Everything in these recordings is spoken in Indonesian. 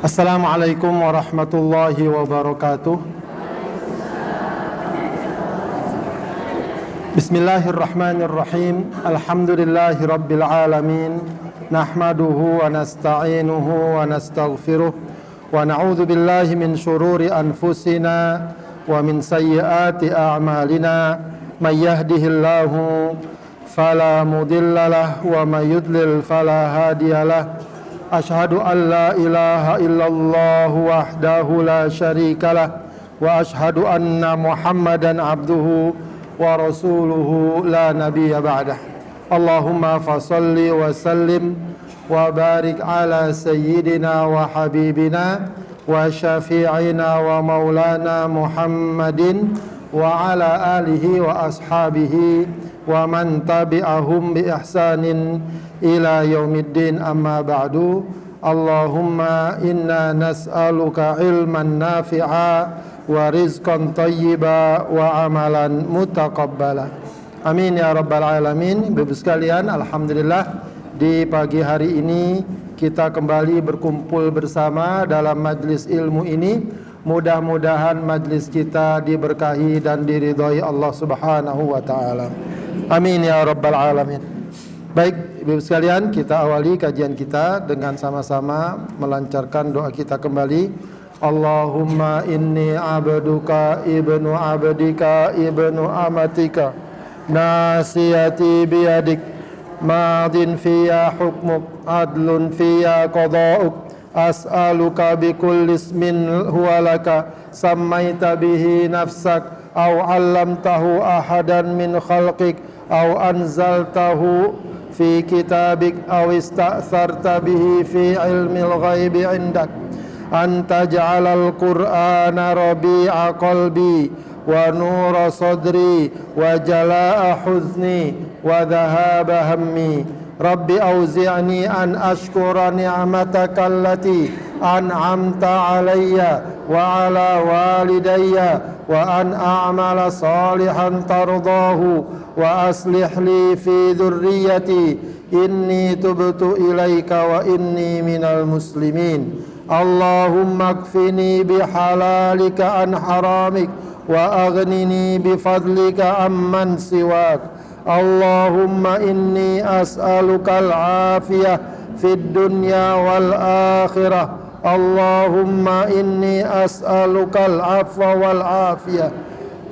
Assalamualaikum warahmatullahi wabarakatuh. Bismillahirrahmanirrahim. Alhamdulillahi rabbil alamin. Nahmaduhu wa nasta'inuhu wa nastaghfiruh. Wa na'udzu billahi min syururi anfusina wa min sayyiati a'malina. May yahdihillahu fala mudhillalah wa may yudlil fala hadiyalah. Ashhadu an la ilaha illallah wahdahu la syarikalah wa ashhadu anna Muhammadan abduhu wa rasuluhu la nabiyya ba'dah. Allahumma fasalli wa sallim wa barik ala sayyidina wa habibina wa syafi'ina wa maulana Muhammadin wa ala alihi wa ashabihi wa man tabi'ahum bi ihsanin ila yaumiddin, amma ba'du. Allahumma inna nas'aluka ilman nafi'a wa rizqan thayyiba wa amalan mutaqabbala. Amin ya rabbal alamin. Bapak sekalian, alhamdulillah di pagi hari ini kita kembali berkumpul bersama dalam majlis ilmu ini. Mudah-mudahan majlis kita diberkahi dan diridhai Allah Subhanahu wa taala. Amin ya rabbal alamin. Baik, Ibu sekalian, kita awali kajian kita dengan sama-sama melancarkan doa kita kembali. Allahumma inni abduka ibnu abdika ibnu amatika nasiyati biyadik madin fiya hukmuk adlun fiya qada'uk as'aluka bikulli ismin huwa laka sammaita bihi nafsak aw 'allamtahu ahadan min khalqik aw anzaltahu fi kitabik aw ista'tharta bihi fi ilmil ghaibi 'indak an taj'alal qur'ana rabi'a qalbi wa nura sadri wa jalaa'a huzni wa dhahaba hammi. Rabbi auzi'ni an ashkura ni'mataka allati an'amta alayya wa ala walidayya wa an a'mala salihan tardahu wa aslih li fi dhurriyyati inni tubtu ilaika wa inni minal muslimin. Allahumma kfini bihalalika an haramik wa aghnini bifadlika amman siwak. Allahumma inni as'aluka al-afiyah fid dunya wal akhirah. Allahumma inni as'aluka al-afwa wal afiyah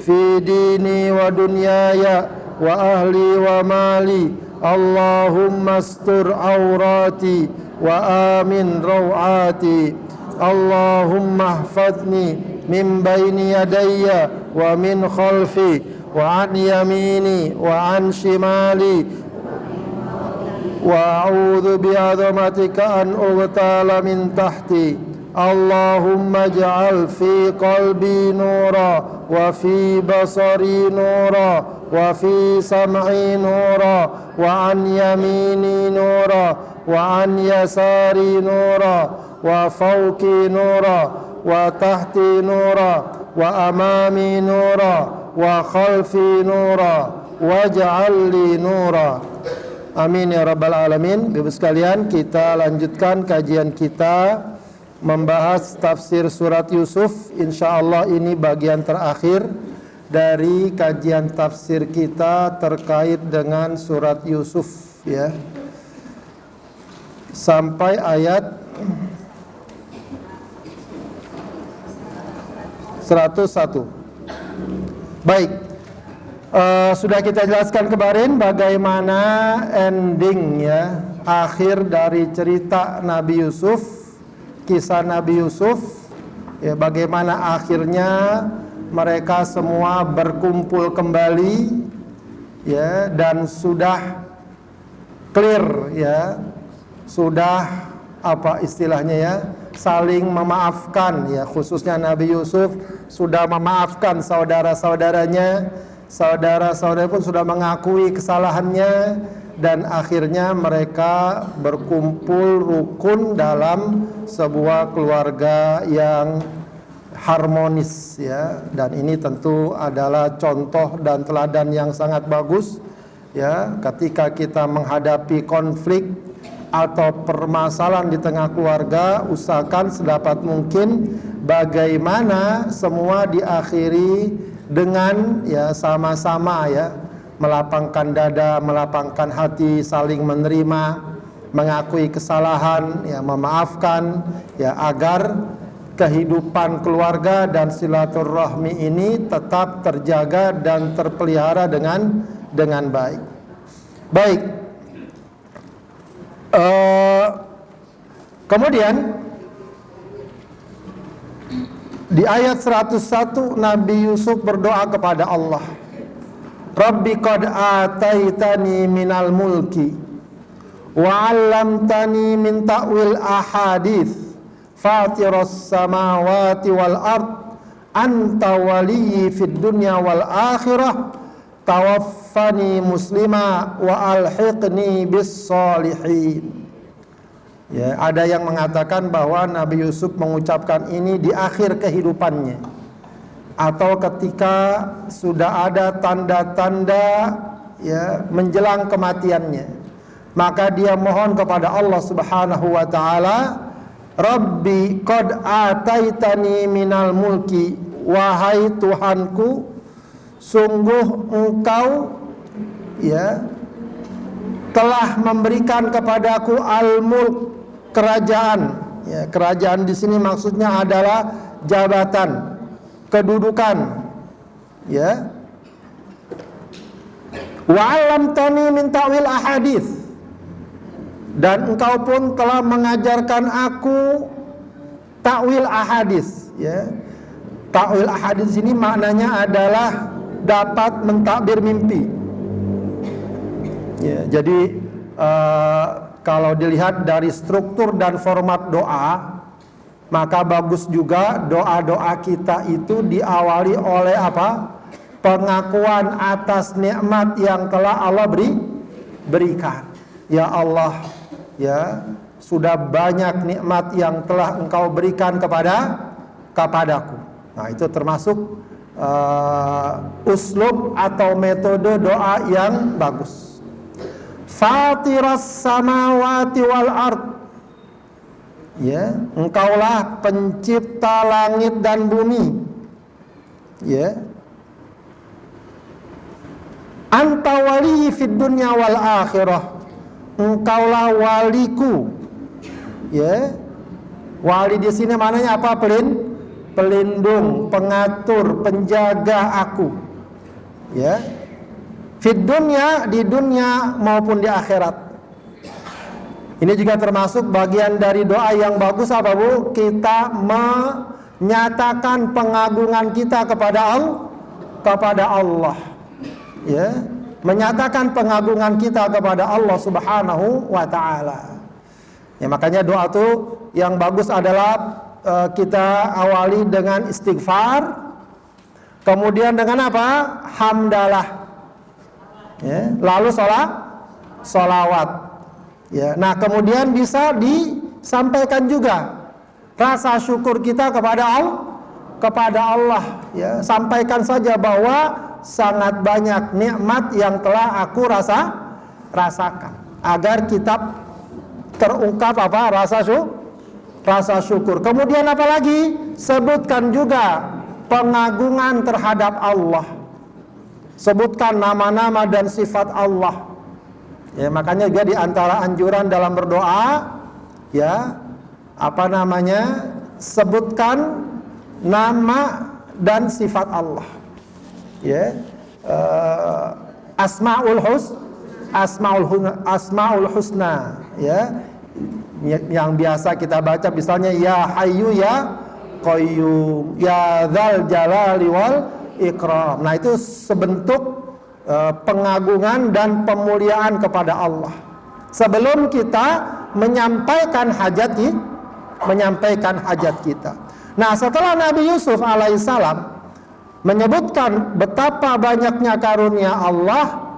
fi dini wa dunyaya wa ahli wa mali. Allahumma astur awrati wa amin rawati. Allahumma ihfazni min bayni yadayya wa min khalfi wa an yamini wa an shimali wa a'udzu bi'azamatika an ughtala min tahti. Allahumma ij'al fi qalbi nura wa fi basari nura wa fi sam'i nura wa an yamini nura wa an yasari nura wa fawqi nura wa tahti nura wa amami nura wa khalfi nura waj'al li nura. Amin ya rabbal alamin. Bapak sekalian, kita lanjutkan kajian kita membahas tafsir surat Yusuf. Insyaallah ini bagian terakhir dari kajian tafsir kita terkait dengan surat Yusuf, ya, sampai ayat 101. Baik, sudah kita jelaskan kemarin bagaimana ending, ya, akhir dari cerita Nabi Yusuf, kisah Nabi Yusuf, ya, bagaimana akhirnya mereka semua berkumpul kembali, ya, dan sudah clear, ya, sudah apa istilahnya, ya, saling memaafkan, ya, khususnya Nabi Yusuf sudah memaafkan saudara-saudaranya, saudara-saudara pun sudah mengakui kesalahannya, dan akhirnya mereka berkumpul rukun dalam sebuah keluarga yang harmonis, ya, dan ini tentu adalah contoh dan teladan yang sangat bagus, ya, ketika kita menghadapi konflik atau permasalahan di tengah keluarga, usahakan sedapat mungkin bagaimana semua diakhiri dengan ya sama-sama ya melapangkan dada, melapangkan hati, saling menerima, mengakui kesalahan, ya memaafkan, ya agar kehidupan keluarga dan silaturahmi ini tetap terjaga dan terpelihara dengan baik. Baik. Kemudian di ayat 101 Nabi Yusuf berdoa kepada Allah, Rabbi qad ataitani minal mulki wa 'allamtani min ta'wil ahadits fatiras samawati wal ard anta waliyyi fid dunya wal akhirah tawaffani muslima wa alhiqni bis solihin. Ya, ada yang mengatakan bahwa Nabi Yusuf mengucapkan ini di akhir kehidupannya atau ketika sudah ada tanda-tanda ya menjelang kematiannya. Maka dia mohon kepada Allah Subhanahu wa taala, Rabbi qad ataitani minal mulki, wahai Tuhanku, sungguh Engkau ya telah memberikan kepadaku al-mulk, kerajaan. Ya, kerajaan di sini maksudnya adalah jabatan, kedudukan. Ya. Wa 'allamtani min ta'wil ahadits. Dan Engkau pun telah mengajarkan aku ta'wil ahadits, ya. Ta'wil ahadits ini maknanya adalah dapat mentakbir mimpi. Ya, jadi kalau dilihat dari struktur dan format doa, maka bagus juga doa-doa kita itu diawali oleh apa? Pengakuan atas nikmat yang telah Allah berikan. Ya Allah, ya sudah banyak nikmat yang telah Engkau berikan kepadaku. Nah, itu termasuk uslub atau metode doa yang bagus. Fatiras samawati wal ard. Ya, Engkaulah pencipta langit dan bumi. Ya. Anta waliyyi fid dunya wal akhirah. Engkaulah waliku. Ya. Wali di sini maknanya apa? Pelindung, pengatur, penjaga aku. Ya. Fid dunya, di dunia maupun di akhirat. Ini juga termasuk bagian dari doa yang bagus apa Bu? Kita menyatakan pengagungan kita kepada Allah. Ya, menyatakan pengagungan kita kepada Allah Subhanahu wa taala. Ya, makanya doa itu yang bagus adalah kita awali dengan istighfar, kemudian dengan apa? Hamdalah. Ya, lalu sholawat. Ya, nah kemudian bisa disampaikan juga rasa syukur kita kepada Allah. Ya, sampaikan saja bahwa sangat banyak nikmat yang telah aku rasakan, agar kita terungkap apa? Rasa syukur. Kemudian apa lagi? Sebutkan juga pengagungan terhadap Allah. Sebutkan nama-nama dan sifat Allah. Ya, makanya juga di antara anjuran dalam berdoa, ya, apa namanya? Sebutkan nama dan sifat Allah. Ya, asmaul husna, ya, yang biasa kita baca misalnya ya hayyu ya qayyum ya dzal jalali wal ikram. Nah, itu sebentuk pengagungan dan pemuliaan kepada Allah sebelum kita menyampaikan hajat kita. Nah, setelah Nabi Yusuf alaihissalam menyebutkan betapa banyaknya karunia Allah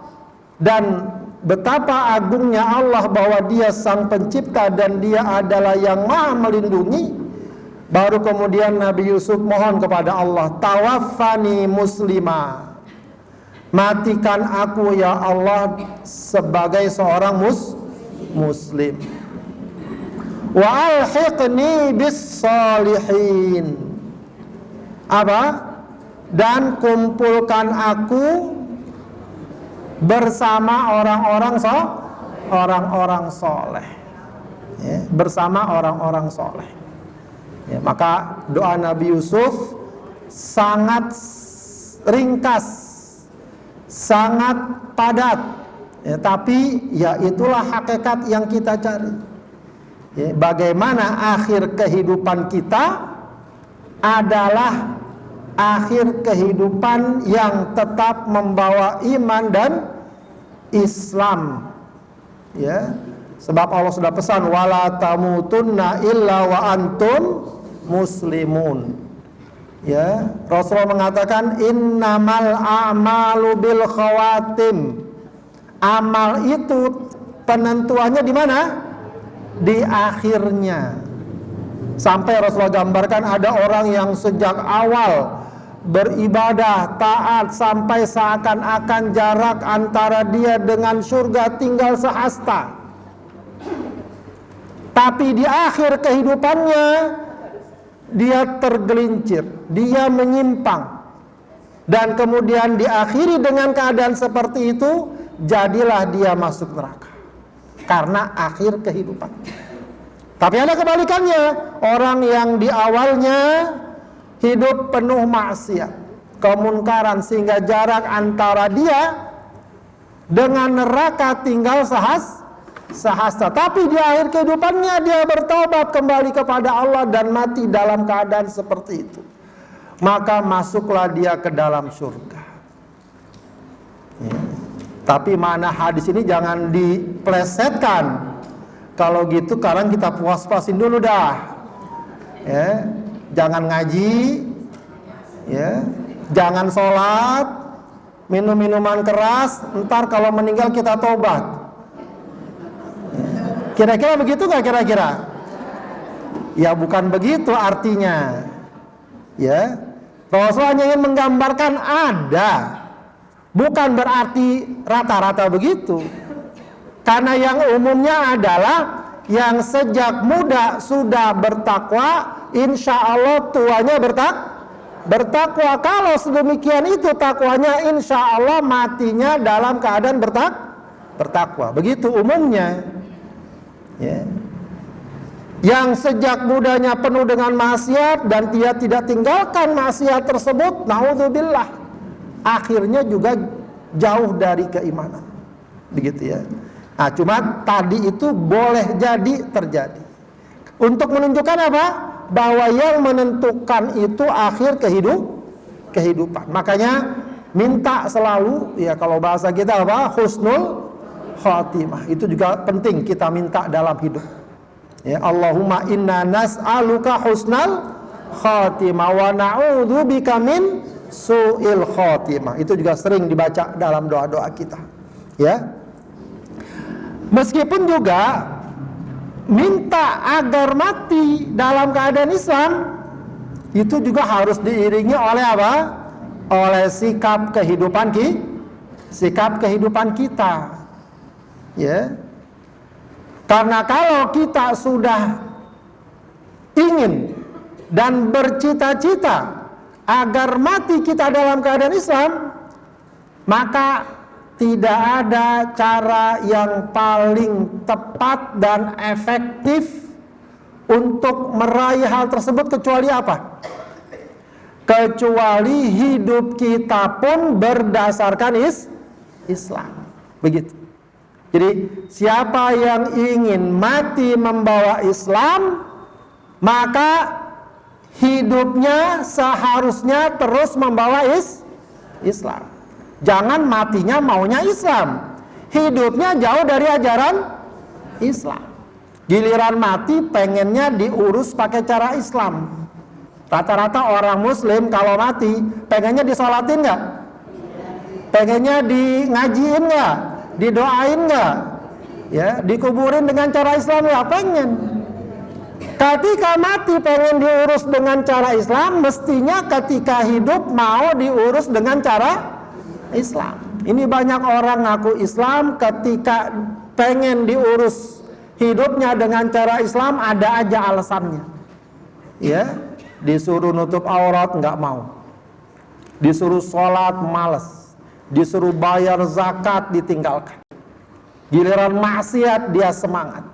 dan betapa agungnya Allah bahwa Dia sang pencipta dan Dia adalah yang maha melindungi, baru kemudian Nabi Yusuf mohon kepada Allah, tawaffani muslima, matikan aku ya Allah sebagai seorang muslim. wa alhiqni bis sholihin. Apa? Dan kumpulkan aku bersama orang-orang soleh, ya, bersama orang-orang soleh. Ya, maka doa Nabi Yusuf sangat ringkas, sangat padat, ya, tapi ya itulah hakikat yang kita cari. Ya, bagaimana akhir kehidupan kita adalah akhir kehidupan yang tetap membawa iman dan Islam. Ya, sebab Allah sudah pesan wala tamutunna illa wa antum muslimun. Ya, Rasulullah mengatakan innamal a'malu bil khawatim. Amal itu penentuannya di mana? Di akhirnya. Sampai Rasulullah gambarkan ada orang yang sejak awal beribadah, taat, sampai seakan-akan jarak antara dia dengan surga tinggal sehasta. Tapi di akhir kehidupannya dia tergelincir, dia menyimpang. Dan kemudian diakhiri dengan keadaan seperti itu, jadilah dia masuk neraka. Karena akhir kehidupan. Tapi ada kebalikannya, orang yang di awalnya hidup penuh maksiat, kemunkaran, sehingga jarak antara dia dengan neraka tinggal sehasta. Tapi di akhir kehidupannya dia bertobat kembali kepada Allah dan mati dalam keadaan seperti itu. Maka masuklah dia ke dalam surga. Ya. Tapi mana hadis ini jangan diplesetkan. Kalau gitu sekarang kita puas-puasin dulu dah. Ya. Jangan ngaji, ya, jangan sholat, minum minuman keras, ntar kalau meninggal kita tobat. Kira-kira begitu nggak kira-kira? Ya bukan begitu artinya. Ya, Rasulullah hanya ingin menggambarkan ada, bukan berarti rata-rata begitu. Karena yang umumnya adalah yang sejak muda sudah bertakwa, insya Allah tuanya bertakwa. Kalau sedemikian itu takwanya, insya Allah matinya dalam keadaan bertakwa. Begitu umumnya. Ya. Yang sejak mudanya penuh dengan maksiat dan dia tidak tinggalkan maksiat tersebut, naudzubillah, akhirnya juga jauh dari keimanan. Begitu ya. Nah, cuma tadi itu boleh jadi terjadi. Untuk menunjukkan apa? Bahwa yang menentukan itu akhir kehidupan. Makanya minta selalu, ya kalau bahasa kita apa? Husnul khatimah. Itu juga penting kita minta dalam hidup. Ya, Allahumma inna nas'aluka husnal khatimah wa na'udzubika min su'il khatimah. Itu juga sering dibaca dalam doa-doa kita. Ya. Meskipun juga minta agar mati dalam keadaan Islam, itu juga harus diiringi oleh apa? Oleh sikap kehidupan kita. Ya. Karena kalau kita sudah ingin dan bercita-cita agar mati kita dalam keadaan Islam, maka tidak ada cara yang paling tepat dan efektif untuk meraih hal tersebut kecuali apa? Kecuali hidup kita pun berdasarkan Islam. Begitu. Jadi siapa yang ingin mati membawa Islam, maka hidupnya seharusnya terus membawa Islam. Jangan matinya maunya Islam, hidupnya jauh dari ajaran Islam. Giliran mati pengennya diurus pakai cara Islam. Rata-rata orang Muslim kalau mati pengennya disolatin nggak? Pengennya di ngajiin nggak? Didoain nggak? Ya, dikuburin dengan cara Islam nggak? Pengen. Ketika mati pengen diurus dengan cara Islam, mestinya ketika hidup mau diurus dengan cara Islam. Ini banyak orang ngaku Islam, ketika pengen diurus hidupnya dengan cara Islam ada aja alasannya. Ya, disuruh nutup aurat nggak mau, disuruh sholat males, disuruh bayar zakat ditinggalkan, giliran maksiat dia semangat.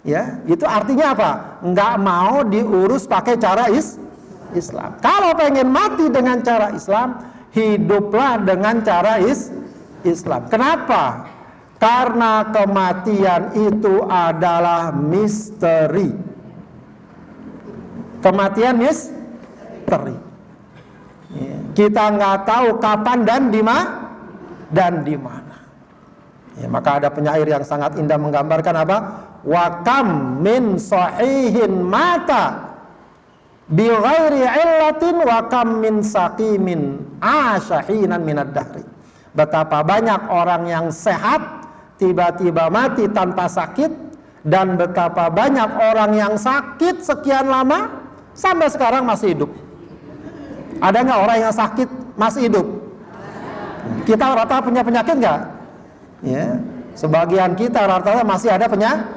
Ya, itu artinya apa? Nggak mau diurus pakai cara Islam. Kalau pengen mati dengan cara Islam, hiduplah dengan cara Islam. Kenapa? Karena kematian itu adalah misteri. Kematian misteri. Kita nggak tahu kapan dan di mana. Ya, maka ada penyair yang sangat indah menggambarkan apa? Wa kam min sahihin mata bi ghairi illatin wa kam min saqimin asyahinan minad dahri. Betapa banyak orang yang sehat tiba-tiba mati tanpa sakit, dan betapa banyak orang yang sakit sekian lama sampai sekarang masih hidup. Ada nggak orang yang sakit masih hidup? Kita rata punya penyakit nggak? Ya, sebagian kita rata-rata masih ada penyakit.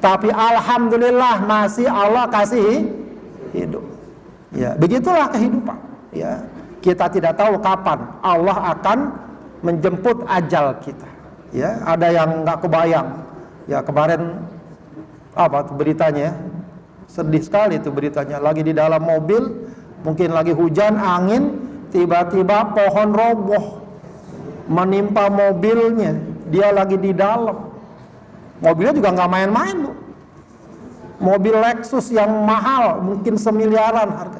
Tapi alhamdulillah masih Allah kasih hidup. Ya, begitulah kehidupan. Ya, kita tidak tahu kapan Allah akan menjemput ajal kita. Ya, ada yang nggak kebayang. Ya, kemarin apa tuh beritanya? Sedih sekali itu beritanya. Lagi di dalam mobil, mungkin lagi hujan, angin, tiba-tiba pohon roboh menimpa mobilnya. Dia lagi di dalam. Mobilnya juga nggak main-main, Bu. Mobil Lexus yang mahal, mungkin semiliaran harga.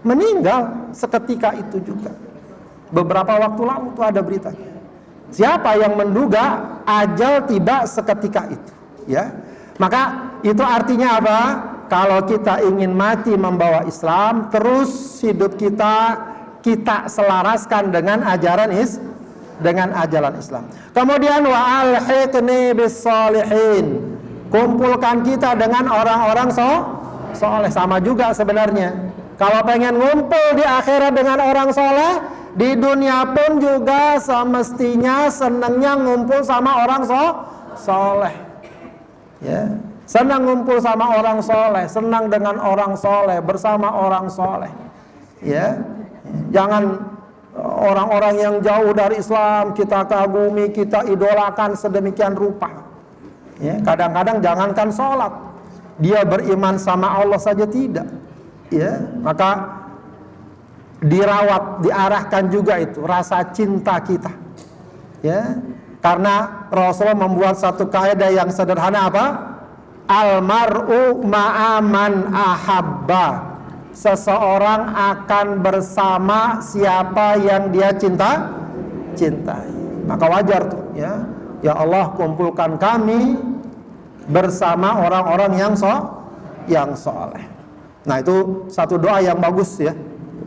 Meninggal seketika itu juga. Beberapa waktu lalu itu ada beritanya. Siapa yang menduga ajal tiba seketika itu? Ya, maka itu artinya apa? Kalau kita ingin mati membawa Islam, terus hidup kita selaraskan dengan ajaran Islam. Kemudian wa alhiqni bis sholihin. Kumpulkan kita dengan orang-orang soleh. Sama juga sebenarnya. Kalau pengen ngumpul di akhirat dengan orang soleh, di dunia pun juga semestinya senangnya ngumpul sama orang soleh. Ya, senang ngumpul sama orang soleh, senang dengan orang soleh, bersama orang soleh. Ya, jangan orang-orang yang jauh dari Islam kita kagumi, kita idolakan sedemikian rupa. Ya, kadang-kadang jangankan sholat, dia beriman sama Allah saja tidak. Ya, maka dirawat, diarahkan juga itu rasa cinta kita. Ya, karena Rasulullah membuat satu kaidah yang sederhana apa? Almar'u ma'aman ahabba. Seseorang akan bersama siapa yang dia cintai. Maka wajar tuh, ya. Ya Allah, kumpulkan kami bersama orang-orang yang soleh. Nah, itu satu doa yang bagus ya.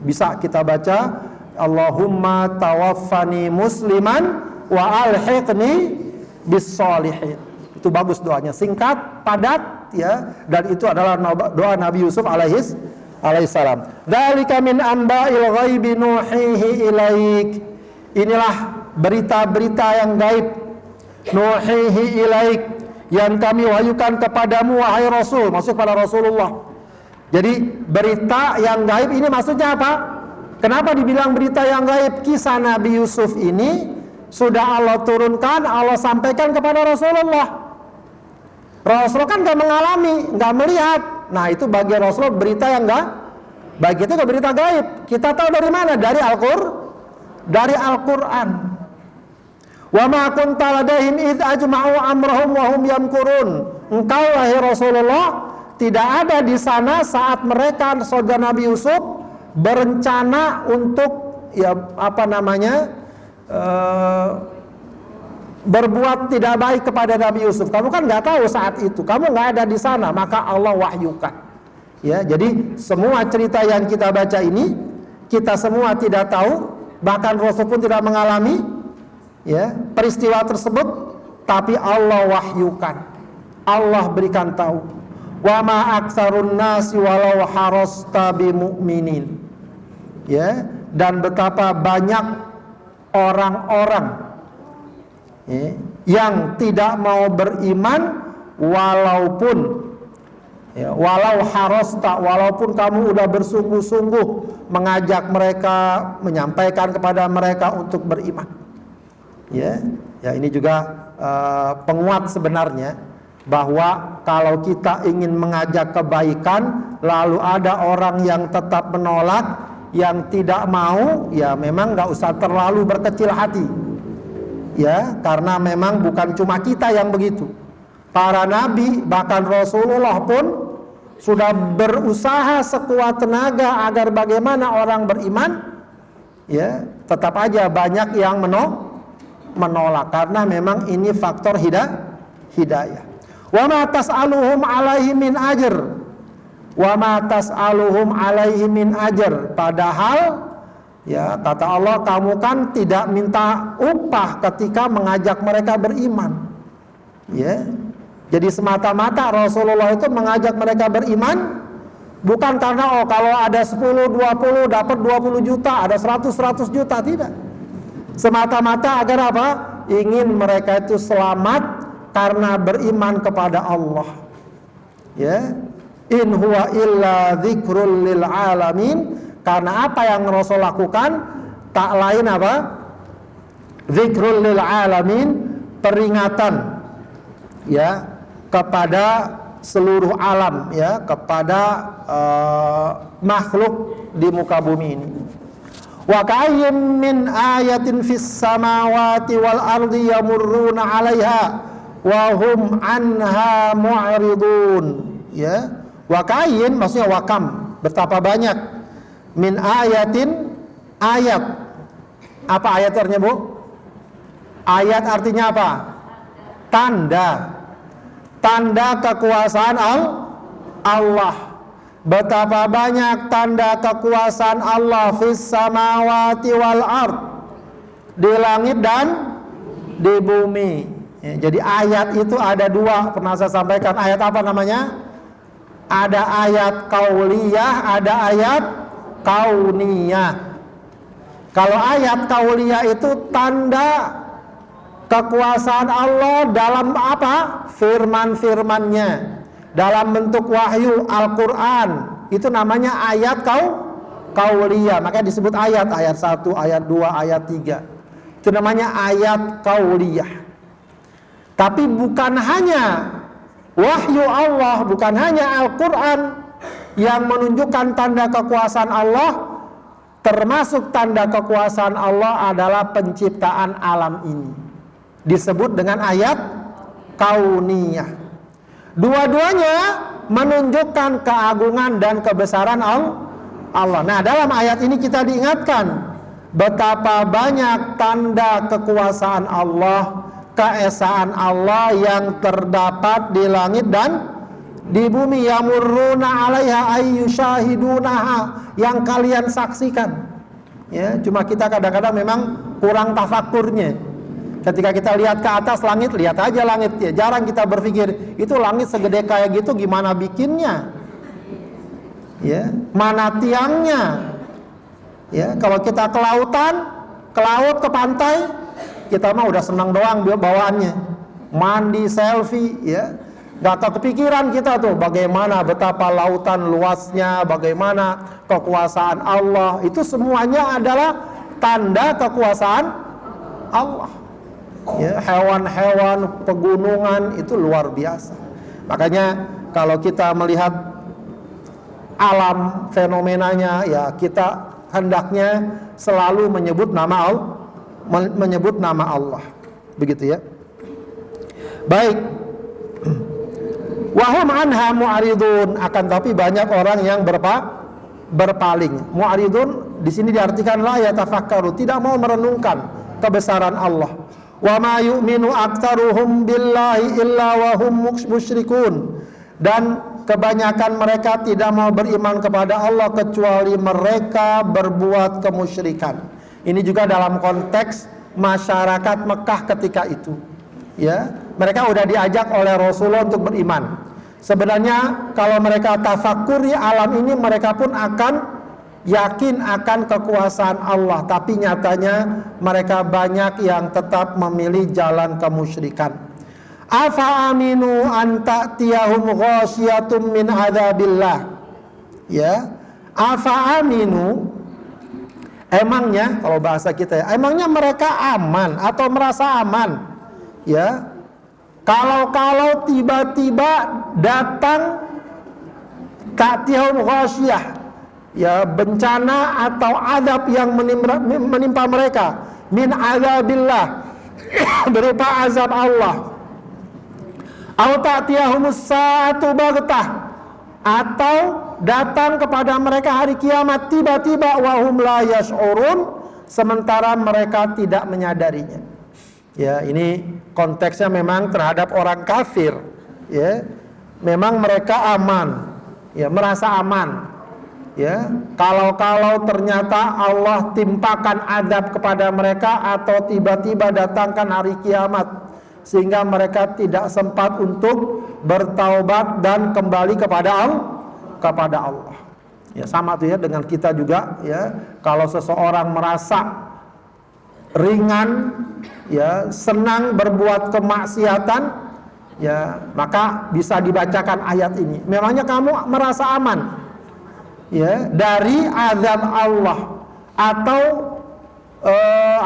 Bisa kita baca, Allahumma tawaffani musliman wa alhiqni bis sholihin. Itu bagus doanya, singkat, padat ya, dan itu adalah doa Nabi Yusuf alaihissalam. Dzalika min amba'il ghaibi nuhihi ilaik. Inilah berita-berita yang gaib, nuhihi ilaik, yang kami wahyukan kepadamu wahai Rasul, maksud pada Rasulullah. Jadi berita yang gaib ini maksudnya apa? Kenapa dibilang berita yang gaib? Kisah Nabi Yusuf ini sudah Allah turunkan, Allah sampaikan kepada Rasulullah. Rasulullah kan gak mengalami, gak melihat. Nah, itu bagi Rasulullah berita yang gak, bagi itu gak berita gaib. Kita tahu dari mana? Dari Al-Quran. Wa ma kunta ladaihim id ajma'u amrahum wa hum yamkurun. Engkau wahai Rasulullah tidak ada di sana saat mereka saudara Nabi Yusuf berencana untuk berbuat tidak baik kepada Nabi Yusuf. Kamu kan nggak tahu saat itu, kamu nggak ada di sana, maka Allah wahyukan. Ya, jadi semua cerita yang kita baca ini kita semua tidak tahu, bahkan Rasul pun tidak mengalami ya peristiwa tersebut, tapi Allah wahyukan, Allah berikan tahu. Wa ma aktsarun nasi walau harasta bimu'minin. Ya, dan betapa banyak orang-orang ya, yang tidak mau beriman walaupun ya, walau harasta, walaupun kamu udah bersungguh-sungguh mengajak mereka, menyampaikan kepada mereka untuk beriman. Ya, ya ini juga penguat sebenarnya bahwa kalau kita ingin mengajak kebaikan lalu ada orang yang tetap menolak, yang tidak mau, ya memang nggak usah terlalu berkecil hati. Ya, karena memang bukan cuma kita yang begitu. Para nabi bahkan Rasulullah pun sudah berusaha sekuat tenaga agar bagaimana orang beriman, ya tetap aja banyak yang menolak karena memang ini faktor hidayah. Wa ma tas'aluhum alaihi min ajr. Wa ma tas'aluhum alaihi min ajr. Padahal ya kata Allah, kamu kan tidak minta upah ketika mengajak mereka beriman. Ya. Jadi semata-mata Rasulullah itu mengajak mereka beriman bukan karena kalau ada 10, 20 dapat 20 juta, ada 100 juta, tidak. Semata-mata agar apa? Ingin mereka itu selamat karena beriman kepada Allah. Ya. In huwa illa dzikrul lil alamin. Karena apa yang Rasul lakukan tak lain apa? Dzikrul lil alamin, peringatan ya kepada seluruh alam, ya kepada makhluk di muka bumi ini. Wa ka'ayyim min ayatin fis samawati wal ardi yamurruna 'alaiha wa hum 'anha mu'ridun. Ya, wa ka'ayyin maksudnya wa kam, betapa banyak, min ayatin, ayat. Apa ayat artinya, Bu? Ayat artinya apa? Tanda. Tanda kekuasaan Allah. Betapa banyak tanda kekuasaan Allah fis samawati wal ard, di langit dan di bumi. Ya, jadi ayat itu ada dua, pernah saya sampaikan. Ayat apa namanya? Ada ayat kauliyah, ada ayat kauniyah. Kalau ayat kauliyah itu tanda kekuasaan Allah dalam apa? Firman-firmannya, dalam bentuk wahyu Al-Quran. Itu namanya ayat kauliyah. Makanya disebut ayat 1, ayat 2, ayat 3. Itu namanya ayat kauliyah. Tapi bukan hanya wahyu Allah, bukan hanya Al-Quran yang menunjukkan tanda kekuasaan Allah. Termasuk tanda kekuasaan Allah adalah penciptaan alam ini, disebut dengan ayat kauniyah. Dua-duanya menunjukkan keagungan dan kebesaran Allah. Nah, dalam ayat ini kita diingatkan betapa banyak tanda kekuasaan Allah, keesaan Allah yang terdapat di langit dan di bumi. Yamurruna 'alaiha ayyushahidunaha, yang kalian saksikan. Ya, cuma kita kadang-kadang memang kurang tafakurnya. Ketika kita lihat ke atas langit, lihat aja langit, ya jarang kita berpikir itu langit segede kayak gitu gimana bikinnya, ya mana tiangnya. Ya, kalau kita ke lautan, ke laut, ke pantai, kita mah udah senang doang bawaannya, mandi, selfie, ya nggak kepikiran kita tuh bagaimana, betapa lautan luasnya, bagaimana kekuasaan Allah. Itu semuanya adalah tanda kekuasaan Allah. Ya, hewan-hewan, pegunungan itu luar biasa. Makanya kalau kita melihat alam fenomenanya, ya kita hendaknya selalu menyebut nama Allah. Begitu ya. Baik. Wahum anha mu'aridun, akan tapi banyak orang yang berpaling. Mu'aridun di sini diartikan la yatafakkaru, tidak mau merenungkan kebesaran Allah. Wa ma yu'minu aktsaruhum billahi illa wa hum musyrikun, dan kebanyakan mereka tidak mau beriman kepada Allah kecuali mereka berbuat kemusyrikan. Ini juga dalam konteks masyarakat Mekah ketika itu. Ya, mereka udah diajak oleh Rasulullah untuk beriman. Sebenarnya kalau mereka tafakuri alam ini, mereka pun akan yakin akan kekuasaan Allah, tapi nyatanya mereka banyak yang tetap memilih jalan kemusyrikan. Afa aminu an ta'tiyahum ghasyatun min adzabillah. Ya. Afa aminu, emangnya kalau bahasa kita ya, emangnya mereka aman atau merasa aman? Ya. Kalau tiba-tiba datang ta'tiyahum ghasyah, ya, bencana atau azab yang menimpa mereka, min azabillah, berupa azab Allah. Au ta'tiyahumus sa'atu baghtah, atau datang kepada mereka hari kiamat tiba-tiba, wahum la yash'urun, sementara mereka tidak menyadarinya. Ya, ini konteksnya memang terhadap orang kafir. Ya, memang mereka aman, ya, merasa aman. Ya, kalau ternyata Allah timpakan azab kepada mereka atau tiba-tiba datangkan hari kiamat sehingga mereka tidak sempat untuk bertaubat dan kembali kepada Allah. Ya, sama tuh ya dengan kita juga ya. Kalau seseorang merasa ringan, ya, senang berbuat kemaksiatan, ya, maka bisa dibacakan ayat ini. Memangnya kamu merasa aman, ya, dari azab Allah atau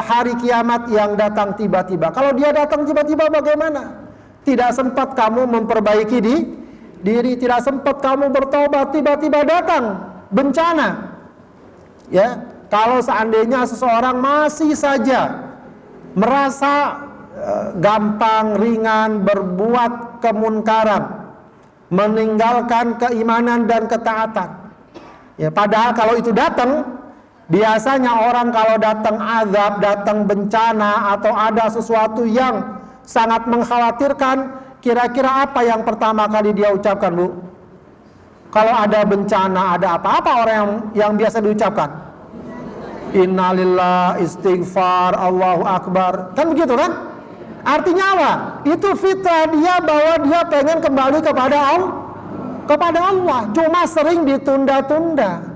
hari kiamat yang datang tiba-tiba? Kalau dia datang tiba-tiba bagaimana? Tidak sempat kamu memperbaiki diri, tidak sempat kamu bertobat, tiba-tiba datang bencana. Ya, kalau seandainya seseorang masih saja merasa gampang, ringan berbuat kemunkaran, meninggalkan keimanan dan ketaatan, ya, padahal kalau itu datang, biasanya orang kalau datang azab, datang bencana atau ada sesuatu yang sangat mengkhawatirkan, kira-kira apa yang pertama kali dia ucapkan, Bu? Kalau ada bencana, ada apa orang yang biasa diucapkan? Innalillah, istighfar, Allahu Akbar. Kan begitu kan? Artinya apa? Itu fitrah dia bahwa dia pengen kembali kepada Allah. Cuma sering ditunda-tunda.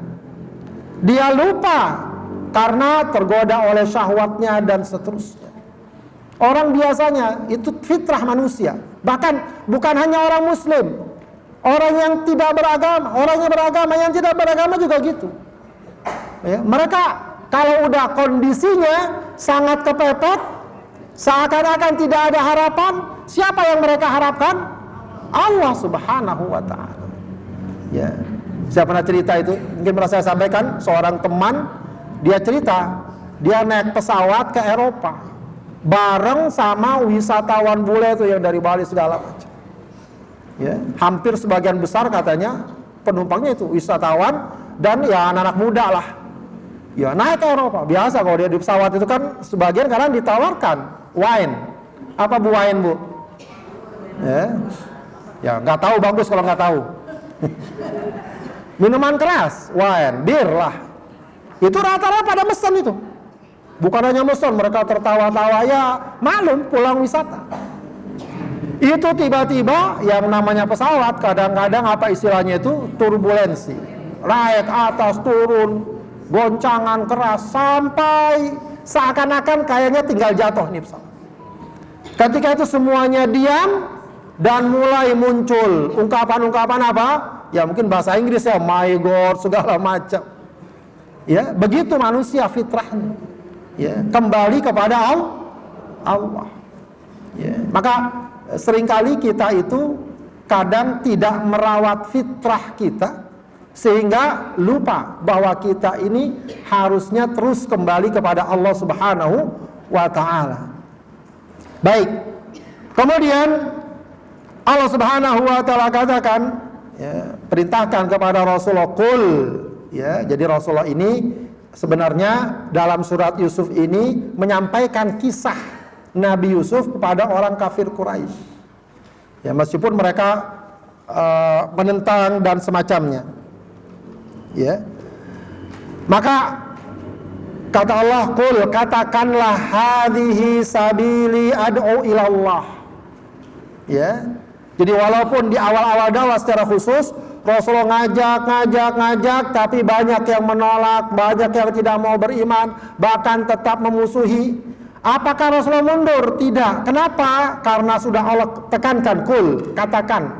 Dia lupa karena tergoda oleh syahwatnya dan seterusnya. Orang biasanya itu fitrah manusia. Bahkan bukan hanya orang muslim, orang yang tidak beragama, orang yang beragama, yang tidak beragama juga gitu. Ya, mereka kalau udah kondisinya sangat kepepet, seakan-akan tidak ada harapan, siapa yang mereka harapkan? Allah Subhanahu wa ta'ala. Ya. Saya pernah cerita itu, mungkin pernah saya sampaikan, seorang teman, dia cerita, dia naik pesawat ke Eropa, bareng sama wisatawan bule itu yang dari Bali segala macam. Ya, hampir sebagian besar katanya penumpangnya itu wisatawan dan ya anak-anak muda lah. Ya naik ke Eropa, biasa kalau dia di pesawat itu kan sebagian kadang ditawarkan wine. Apa Bu wine, Bu? Ya nggak tahu, bagus kalau nggak tahu. Minuman keras, wine, bir lah. Itu rata-rata pada mesen itu. Bukan hanya mesen, mereka tertawa-tawa, ya malum pulang wisata. Itu tiba-tiba yang namanya pesawat kadang-kadang apa istilahnya itu turbulensi. Naik atas turun, goncangan keras sampai seakan-akan kayaknya tinggal jatuh nih pesawat. Ketika itu semuanya diam dan mulai muncul ungkapan-ungkapan apa? Ya mungkin bahasa Inggris ya, my God, segala macam. Ya, begitu manusia fitrahnya. Ya, kembali kepada Allah. Ya, maka seringkali kita itu kadang tidak merawat fitrah kita sehingga lupa bahwa kita ini harusnya terus kembali kepada Allah Subhanahu wa ta'ala. Baik. Kemudian Allah Subhanahu wa ta'ala katakan, ya, perintahkan kepada Rasulullah qul, ya, jadi Rasulullah ini sebenarnya dalam surat Yusuf ini menyampaikan kisah Nabi Yusuf kepada orang kafir Quraisy. Ya, meskipun mereka menentang dan semacamnya. Ya. Maka kata Allah, qul, katakanlah hadhihi sabili ad'u ilallah. Ya. Jadi walaupun di awal-awal dakwah secara khusus Rasulullah ngajak, tapi banyak yang menolak, banyak yang tidak mau beriman, bahkan tetap memusuhi. Apakah Rasulullah mundur? Tidak. Kenapa? Karena sudah Allah tekankan, kul, katakan.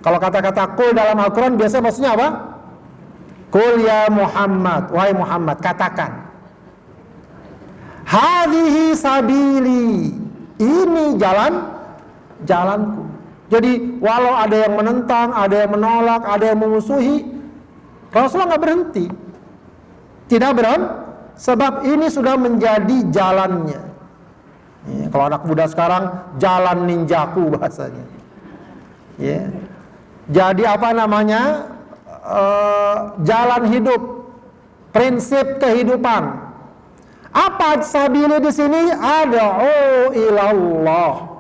Kalau kata-kata kul dalam Al-Quran biasanya maksudnya apa? Kul ya Muhammad, wahai Muhammad, katakan. Hadhihi sabili, ini jalanku. Jadi walau ada yang menentang, ada yang menolak, ada yang memusuhi, Rasulullah nggak berhenti. Tidak berhenti, sebab ini sudah menjadi jalannya. Ya, kalau anak muda sekarang, jalan ninjaku bahasanya. Ya. Jadi apa namanya? Jalan hidup, prinsip kehidupan. Apa sabili di sini? Ad'u ilallah.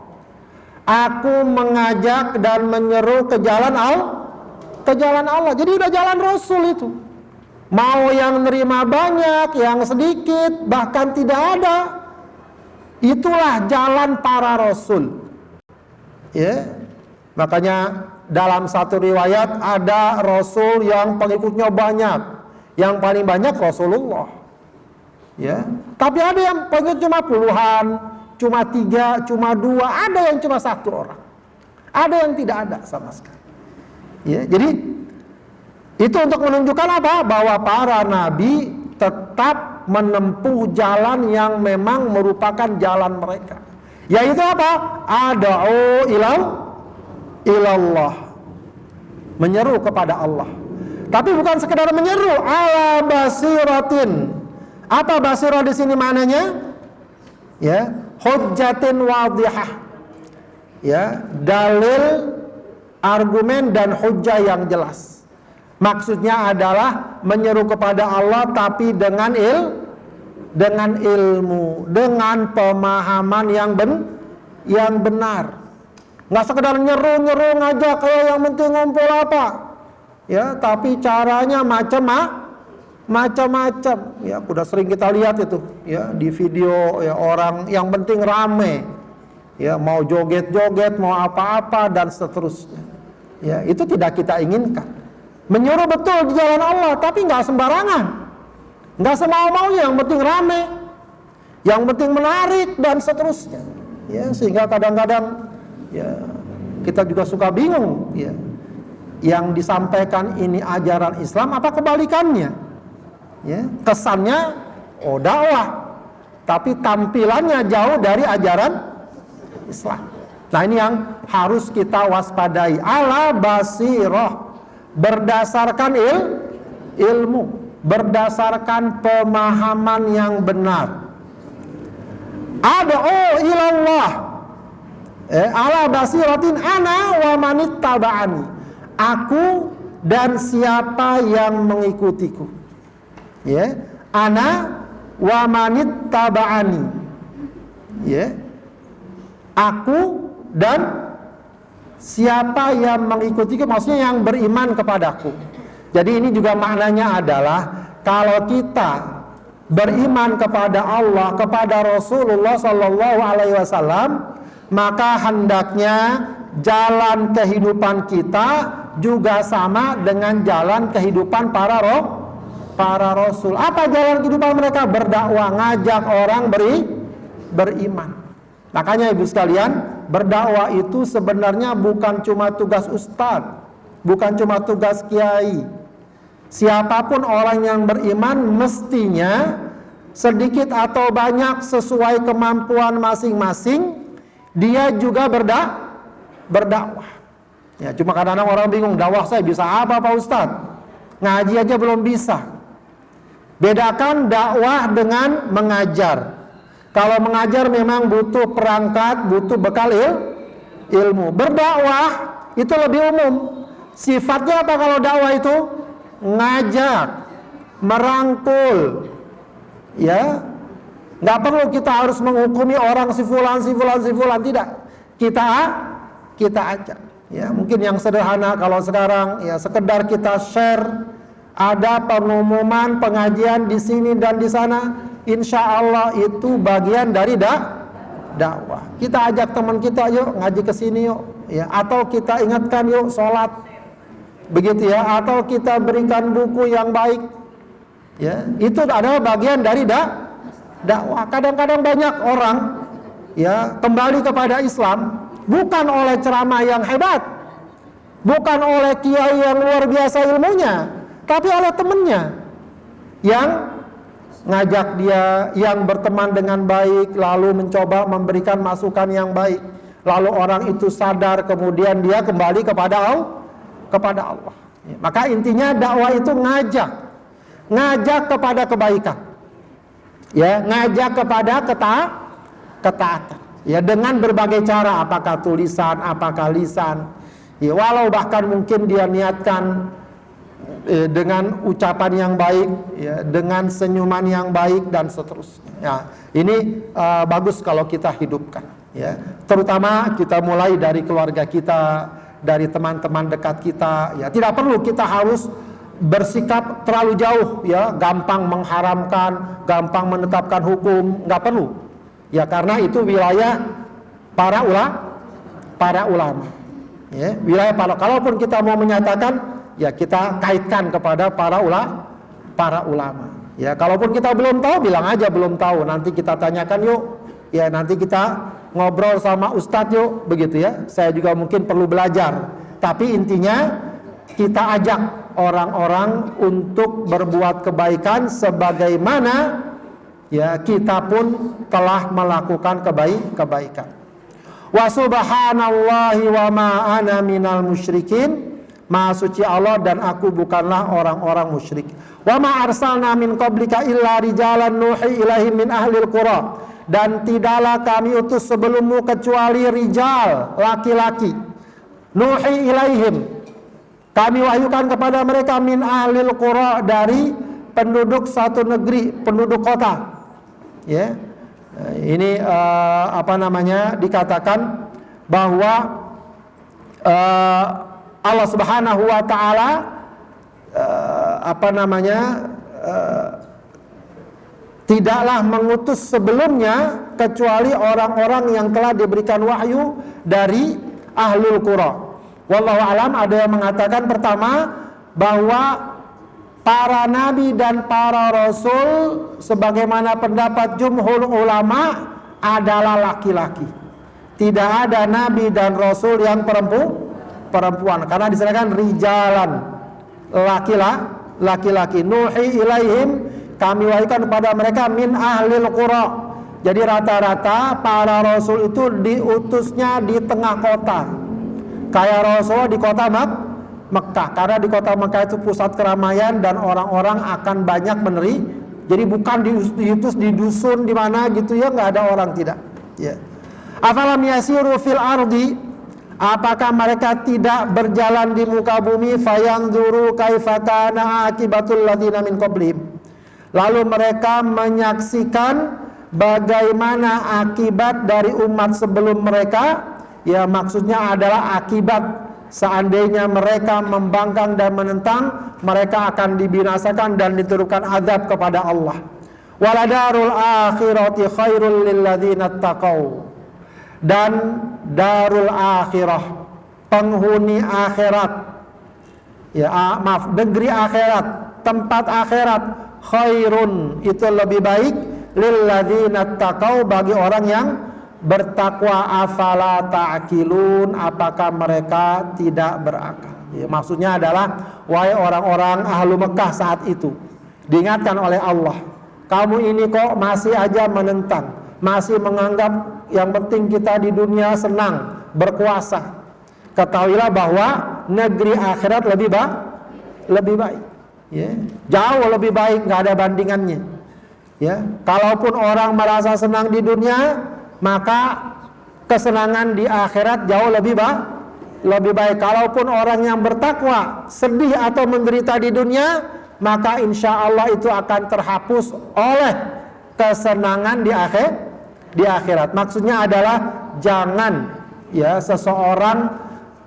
Aku mengajak dan menyeru ke jalan Allah. Jadi udah jalan Rasul itu. Mau yang nerima banyak, yang sedikit, bahkan tidak ada. Itulah jalan para Rasul. Ya. Makanya dalam satu riwayat ada Rasul yang pengikutnya banyak. Yang paling banyak Rasulullah. Ya. Tapi ada yang pengikut cuma puluhan, cuma 3, cuma 2, ada yang cuma 1 orang. Ada yang tidak ada sama sekali. Ya, jadi itu untuk menunjukkan apa? Bahwa para nabi tetap menempuh jalan yang memang merupakan jalan mereka. Yaitu apa? Ad'u ilallah. Menyeru kepada Allah. Tapi bukan sekedar menyeru, ala basiratin. Apa basirah di sini maknanya? Ya, hujjatin wadihah. Ya, dalil, argumen dan hujjah yang jelas. Maksudnya adalah menyeru kepada Allah tapi dengan ilmu, dengan pemahaman yang benar. Nggak sekedar nyeru ngajak kayak yang penting ngumpul apa. Ya, tapi caranya macam-macam. Ya, udah sering kita lihat itu ya di video ya, orang yang penting rame. Ya, mau joget-joget, mau apa-apa dan seterusnya. Ya, itu tidak kita inginkan. Menyuruh betul di jalan Allah, tapi nggak sembarangan. Nggak semau-maunya, yang penting rame. Yang penting menarik dan seterusnya. Ya, sehingga kadang-kadang ya, kita juga suka bingung ya. Yang disampaikan ini ajaran Islam apa kebalikannya? Ya, kesannya dakwah, tapi tampilannya jauh dari ajaran Islam. Nah, ini yang harus kita waspadai. Ala basirah, berdasarkan ilmu, berdasarkan pemahaman yang benar. Ad'u ilallah. Ala basiratin ana wa manittaba'ani. Aku dan siapa yang mengikutiku. Ya, ana wa manittaba'ani. Ya. Aku dan siapa yang mengikutiku, maksudnya yang beriman kepadaku. Jadi ini juga maknanya adalah kalau kita beriman kepada Allah, kepada Rasulullah sallallahu alaihi wasallam, maka hendaknya jalan kehidupan kita juga sama dengan jalan kehidupan para rasul. Apa jalan kehidupan mereka? Berdakwah, ngajak orang beriman. Makanya ibu sekalian, berdakwah itu sebenarnya bukan cuma tugas ustadz, bukan cuma tugas kiai. Siapapun orang yang beriman mestinya sedikit atau banyak sesuai kemampuan masing-masing, dia juga berdakwah. Ya, cuma kadang-kadang orang bingung, dakwah saya bisa apa Pak Ustadz? Ngaji aja belum bisa. Bedakan dakwah dengan mengajar. Kalau mengajar memang butuh perangkat, butuh bekal ilmu. Berdakwah itu lebih umum. Sifatnya apa kalau dakwah itu? Ngajak, merangkul. Ya, nggak perlu kita harus menghukumi orang si fulan, tidak. Kita ajak. Ya, mungkin yang sederhana kalau sekarang ya sekedar kita share, ada pengumuman pengajian di sini dan di sana, insya Allah itu bagian dari dakwah. Kita ajak teman kita, yuk ngaji ke sini yuk, ya, atau kita ingatkan yuk sholat, begitu ya, atau kita berikan buku yang baik, ya, itu adalah bagian dari dakwah. Kadang-kadang banyak orang ya kembali kepada Islam bukan oleh ceramah yang hebat, bukan oleh kiai yang luar biasa ilmunya, tapi oleh temannya yang ngajak dia, yang berteman dengan baik, lalu mencoba memberikan masukan yang baik. Lalu orang itu sadar, kemudian dia kembali kepada Allah. Maka intinya dakwah itu ngajak kepada kebaikan, ya, ngajak kepada ketaatan, ya, dengan berbagai cara, apakah tulisan, apakah lisan, ya, walau bahkan mungkin dia niatkan dengan ucapan yang baik, ya, dengan senyuman yang baik dan seterusnya. Ya, ini bagus kalau kita hidupkan, ya. Terutama kita mulai dari keluarga kita, dari teman-teman dekat kita, ya. Tidak perlu kita harus bersikap terlalu jauh, ya, gampang mengharamkan, gampang menetapkan hukum, nggak perlu. Ya, karena itu wilayah para ulama. Ya, wilayah kalaupun kita mau menyatakan, ya kita kaitkan kepada para ulama. Ya, kalaupun kita belum tahu, bilang aja belum tahu. Nanti kita tanyakan yuk. Ya, nanti kita ngobrol sama ustadz yuk, begitu ya. Saya juga mungkin perlu belajar. Tapi intinya kita ajak orang-orang untuk berbuat kebaikan sebagaimana ya kita pun telah melakukan kebaikan. Wa subhanallahi wa ma ana minal musyrikin. Maha suci Allah dan aku bukanlah orang-orang musyrik. Wa ma arsalna min qablika illa rijalan nuhi ilaihim min ahlil qura. Dan tidaklah kami utus sebelummu kecuali rijal, laki-laki. Nuhi ilaihim, kami wahyukan kepada mereka min ahlil qura, dari penduduk satu negeri, penduduk kota. Ya. Ini dikatakan bahwa Allah Subhanahu wa taala tidaklah mengutus sebelumnya kecuali orang-orang yang telah diberikan wahyu dari ahlul qura. Wallahu alam, ada yang mengatakan pertama bahwa para nabi dan para rasul sebagaimana pendapat jumhur ulama adalah laki-laki. Tidak ada nabi dan rasul yang perempuan, karena disanakan rijalan, laki-laki. Nuhi ilaihim, kami wahyukan kepada mereka min ahlil qura. Jadi rata-rata para rasul itu diutusnya di tengah kota. Kayak Rasulullah di kota Mekah, karena di kota Mekah itu pusat keramaian dan orang-orang akan banyak Jadi bukan diutus di dusun di mana gitu ya, nggak ada orang, tidak. Ya. Afalam yasiru fil ardi, apakah mereka tidak berjalan di muka bumi, fayanzuru kaifa kana akibatul ladzina min qablihim. Lalu mereka menyaksikan bagaimana akibat dari umat sebelum mereka. Ya, maksudnya adalah akibat seandainya mereka membangkang dan menentang, mereka akan dibinasakan dan diturunkan azab kepada Allah. Waladarul akhirati khairul lilladzina taqau. Dan darul akhirah, penghuni akhirat, ya negeri akhirat, tempat akhirat, khairun, itu lebih baik, lilladzina taqau, bagi orang yang bertakwa. Afala ta'qilun, apakah mereka tidak berakal? Ya, maksudnya adalah wahai orang-orang ahlu Mekah saat itu, diingatkan oleh Allah, kamu ini kok masih aja menentang, masih menganggap yang penting kita di dunia senang, berkuasa. Ketahuilah bahwa negeri akhirat lebih baik, ya, jauh lebih baik, nggak ada bandingannya. Ya, kalaupun orang merasa senang di dunia, maka kesenangan di akhirat jauh lebih baik. Kalaupun orang yang bertakwa sedih atau menderita di dunia, maka insya Allah itu akan terhapus oleh kesenangan di akhirat. Maksudnya adalah jangan ya seseorang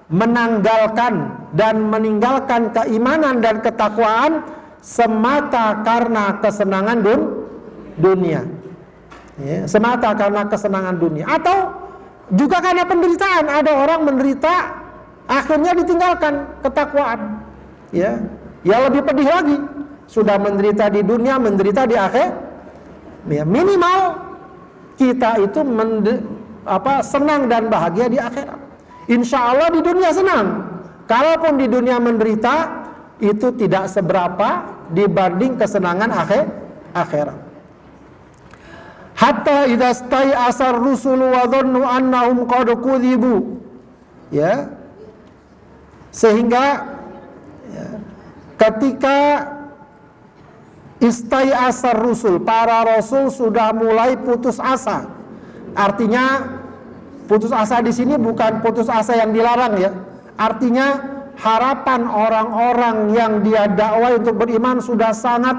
menanggalkan dan meninggalkan keimanan dan ketakwaan semata karena kesenangan dunia. Ya, semata karena kesenangan dunia, atau juga karena penderitaan. Ada orang menderita akhirnya ditinggalkan ketakwaan. Ya lebih pedih lagi. Sudah menderita di dunia, menderita di Ya, minimal kita itu senang dan bahagia di akhirat. Insya Allah di dunia senang. Kalaupun di dunia menderita, itu tidak seberapa dibanding kesenangan akhirat. Hatta idza stai'asar rusulu wa dhannu annahum qad kudzibu. Ya. Sehingga ya, ketika istai'asar rusul, para rasul sudah mulai putus asa. Artinya putus asa di sini bukan putus asa yang dilarang ya. Artinya harapan orang-orang yang dia dakwah untuk beriman sudah sangat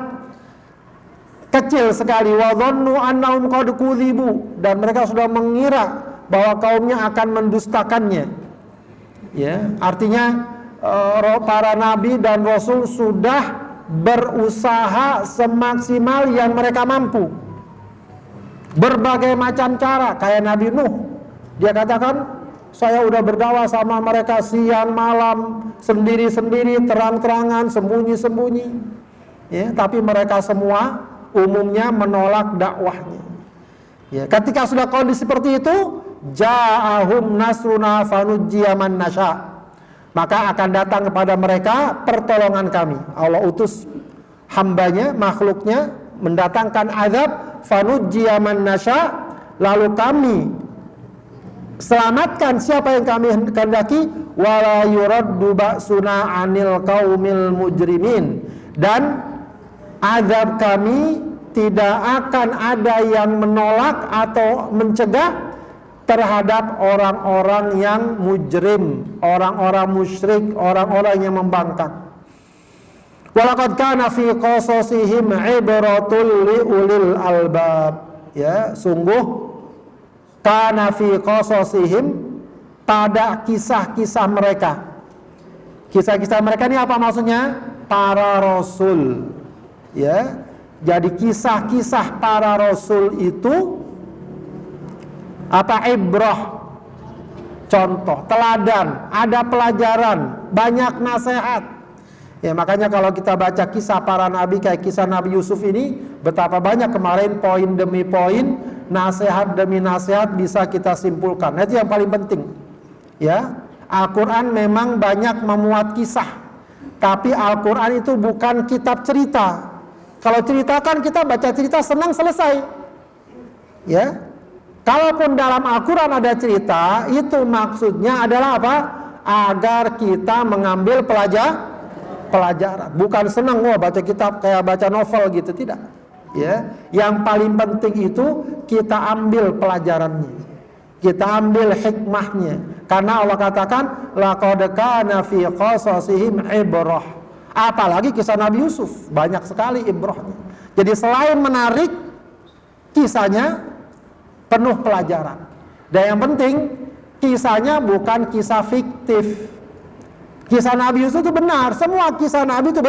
kecil sekali. Wa dhannu annahum qad kudzibu, dan mereka sudah mengira bahwa kaumnya akan mendustakannya. Ya, artinya para nabi dan rasul sudah berusaha semaksimal yang mereka mampu. Berbagai macam cara, kayak Nabi Nuh. Dia katakan, saya udah berdakwah sama mereka siang malam, sendiri-sendiri, terang-terangan, sembunyi-sembunyi. Ya, tapi mereka semua umumnya menolak dakwahnya. Ya, ketika sudah kondisi seperti itu, ja'ahum nasruna fanujjiya man nasya. Maka akan datang kepada mereka pertolongan kami. Allah utus hambanya, makhluknya, mendatangkan azab, fanujjiya man nasya, lalu kami selamatkan siapa yang kami kehendaki, wala yuraddu ba'suna 'anil qaumil mujrimin, dan azab kami tidak akan ada yang menolak atau mencegah terhadap orang-orang yang mujrim, orang-orang musyrik, orang-orang yang membangkang. Walaqad kana fi qasasihim ibratul liulil albab. Ya, sungguh kana fi qasasihim, pada kisah-kisah mereka. Kisah-kisah mereka ini apa maksudnya? Para rasul. Ya. Jadi kisah-kisah para rasul itu apa? Ibrah, contoh, teladan, ada pelajaran, banyak nasihat. Ya, makanya kalau kita baca kisah para nabi kayak kisah Nabi Yusuf ini, betapa banyak kemarin poin demi poin, nasihat demi nasihat bisa kita simpulkan. Nah, itu yang paling penting. Ya, Al-Quran memang banyak memuat kisah, tapi Al-Quran itu bukan kitab cerita. Kalau cerita kan kita baca cerita senang selesai. Ya, kalaupun dalam Al-Quran ada cerita, itu maksudnya adalah apa? Agar kita mengambil pelajaran. Bukan senang baca kitab kayak baca novel gitu, tidak. Ya, yang paling penting itu kita ambil pelajarannya, kita ambil hikmahnya. Karena Allah katakan, laqad kana fi qasasihim ibrah. Apalagi kisah Nabi Yusuf, banyak sekali ibrahnya. Jadi selain menarik, kisahnya penuh pelajaran. Dan yang penting, kisahnya bukan kisah fiktif. Kisah Nabi Yusuf itu benar, semua kisah Nabi itu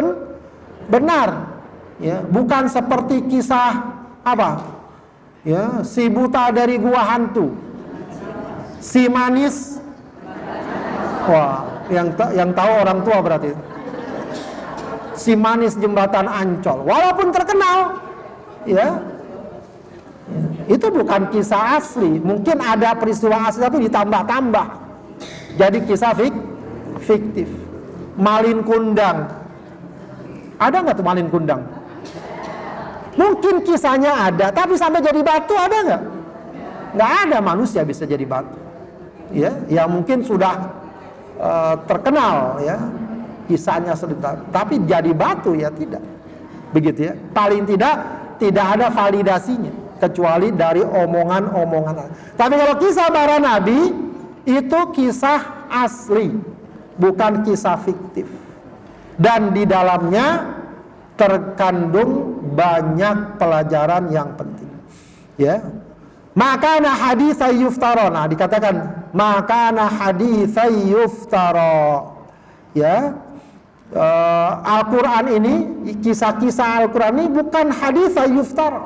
benar. Ya, bukan seperti kisah apa? Ya, si buta dari gua hantu, si manis. Wah, yang tahu orang tua berarti. Si manis jembatan Ancol, walaupun terkenal, ya, itu bukan kisah asli. Mungkin ada peristiwa asli tapi ditambah-tambah jadi kisah fiktif. Malin Kundang, ada nggak tuh Malin Kundang? Mungkin kisahnya ada, tapi sampai jadi batu ada nggak? Nggak ada manusia bisa jadi batu. Ya mungkin sudah terkenal ya kisahnya sebentar, tapi jadi batu ya tidak. Begitu ya. Paling tidak ada validasinya kecuali dari omongan-omongan. Tapi kalau kisah para nabi itu kisah asli, bukan kisah fiktif. Dan di dalamnya terkandung banyak pelajaran yang penting. Ya. Makana haditsai yuftara. Nah, dikatakan makana haditsai yuftara. Ya. Al-Quran ini, kisah-kisah Al-Quran ini bukan haditsai yuftara,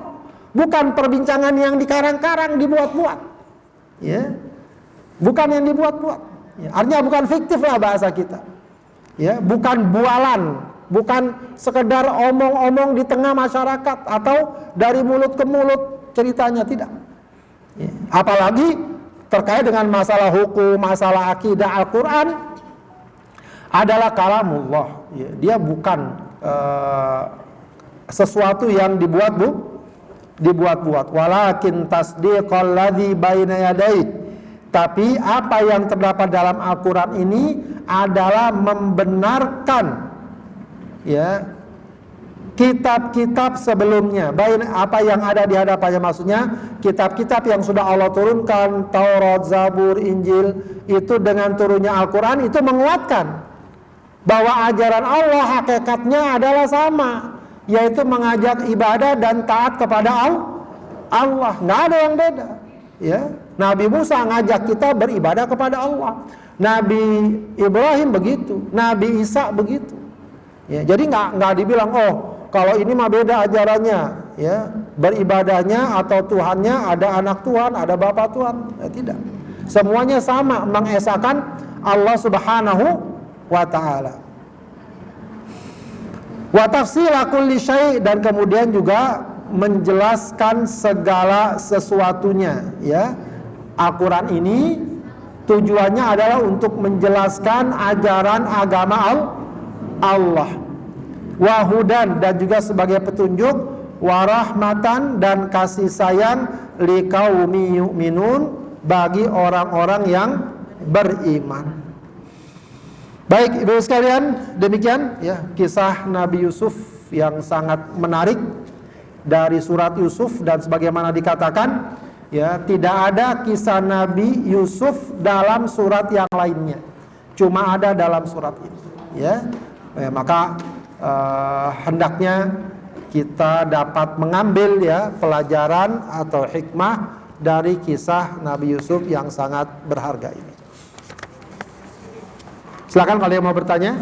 bukan perbincangan yang dikarang-karang, dibuat-buat. Ya. Bukan yang dibuat-buat. Ya. Artinya bukan fiktif lah bahasa kita. Ya, bukan bualan, bukan sekedar omong-omong di tengah masyarakat atau dari mulut ke mulut ceritanya, tidak. Apalagi terkait dengan masalah hukum, masalah akidah. Al-Quran adalah kalamullah, dia bukan sesuatu yang dibuat-buat. Walakin tasdiqal ladzi baina yadayhi, tapi apa yang terdapat dalam Al-Quran ini adalah membenarkan kitab-kitab sebelumnya. Apa yang ada di hadapannya, maksudnya kitab-kitab yang sudah Allah turunkan, Taurat, Zabur, Injil, itu dengan turunnya Al-Quran itu menguatkan bahwa ajaran Allah hakikatnya adalah sama, yaitu mengajak ibadah dan taat kepada Allah. Nggak ada yang beda. Nabi Musa ngajak kita beribadah kepada Allah, Nabi Ibrahim begitu, Nabi Isa begitu. Jadi nggak dibilang kalau ini mah beda ajarannya, beribadahnya atau Tuhannya ada anak Tuhan, ada Bapa Tuhan, tidak. Semuanya sama, mengesahkan Allah Subhanahu wa ta'ala. Wa tafsila kulli syai', dan kemudian juga menjelaskan segala sesuatunya. Al-Quran ini tujuannya adalah untuk menjelaskan ajaran agama Allah, wahudan, dan juga sebagai petunjuk, warahmatan, dan kasih sayang, liqaumi yu'minun, bagi orang-orang yang beriman. Baik Ibu sekalian, demikian kisah Nabi Yusuf yang sangat menarik dari surat Yusuf. Dan sebagaimana dikatakan, tidak ada kisah Nabi Yusuf dalam surat yang lainnya, cuma ada dalam surat ini. Maka hendaknya kita dapat mengambil pelajaran atau hikmah dari kisah Nabi Yusuf yang sangat berharga ini. Silakan kalau yang mau bertanya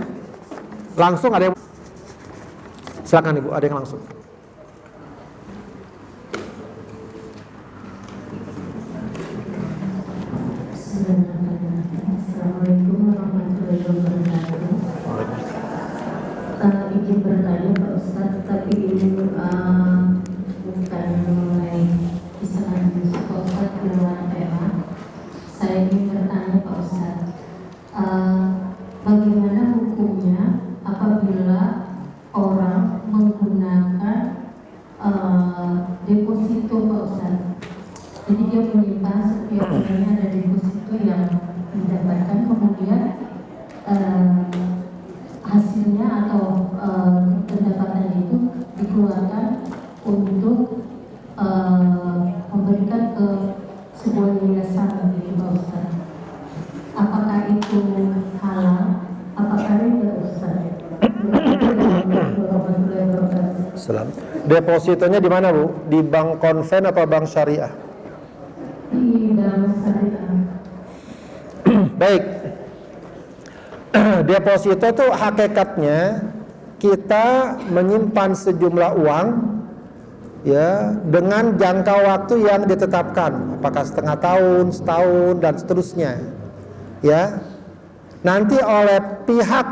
langsung, ada yang silakan Ibu, ada yang langsung. Assalamualaikum warahmatullahi wabarakatuh. Izin bertanya Pak Ustadz, tapi ini bukan mengenai kisah Nabi Yusuf Pak Ustadz, di luar tema. Saya ingin bertanya Pak Ustadz, bagaimana hukumnya apabila orang menggunakan deposito Pak Ustadz? Jadi dia menyimpan setiap bulannya ada deposito yang didapatkan, kemudian hasilnya atau pendapatan itu dikeluarkan untuk memberikan ke sebuah yayasan gitu Pak Ustaz. Apakah itu halal? Apakah tidak Ustaz? Salam. Depositonya di mana Bu? Di bank konven atau bank syariah? Di bank syariah. Baik. Deposito itu hakikatnya kita menyimpan sejumlah uang dengan jangka waktu yang ditetapkan, apakah setengah tahun, setahun, dan seterusnya. Nanti oleh pihak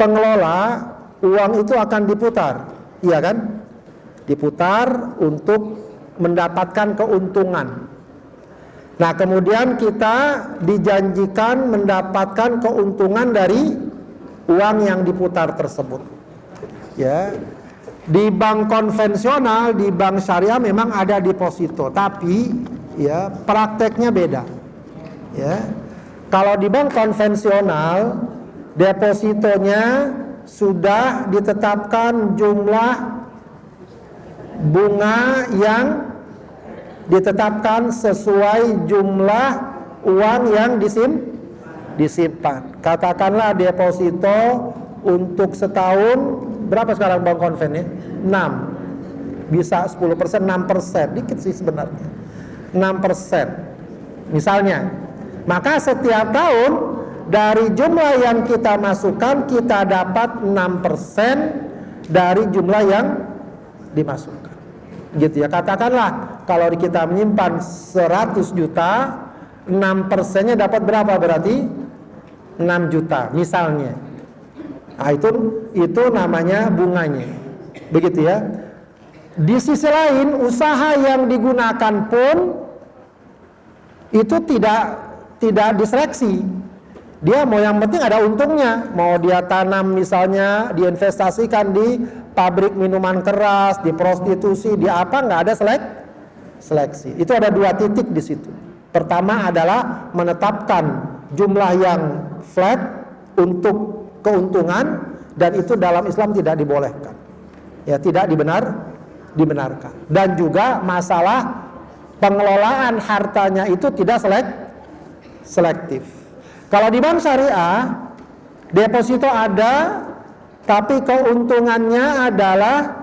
pengelola uang itu akan diputar, diputar untuk mendapatkan keuntungan. Nah, kemudian kita dijanjikan mendapatkan keuntungan dari uang yang diputar tersebut. Di bank konvensional, di bank syariah memang ada deposito, tapi prakteknya beda. Kalau di bank konvensional, depositonya sudah ditetapkan jumlah bunga yang ditetapkan sesuai jumlah uang yang disimpan. Katakanlah deposito untuk setahun, berapa sekarang bank konven ya? 6. Bisa 10%, 6%, dikit sih sebenarnya. 6%. Misalnya, maka setiap tahun dari jumlah yang kita masukkan, kita dapat 6% dari jumlah yang dimasukkan. Gitu ya, katakanlah kalau kita menyimpan 100 juta, 6%-nya dapat berapa berarti? 6 juta misalnya. Nah, itu namanya bunganya. Begitu ya. Di sisi lain, usaha yang digunakan pun itu tidak diseleksi. Dia mau yang penting ada untungnya. Mau dia tanam misalnya, diinvestasikan di pabrik minuman keras, di prostitusi, di apa, nggak ada seleksi. Itu ada 2 titik di situ. Pertama adalah menetapkan jumlah yang flat untuk keuntungan, dan itu dalam Islam tidak dibolehkan. Ya, tidak dibenarkan. Dan juga masalah pengelolaan hartanya itu tidak selektif. Kalau di bank syariah, deposito ada, tapi keuntungannya adalah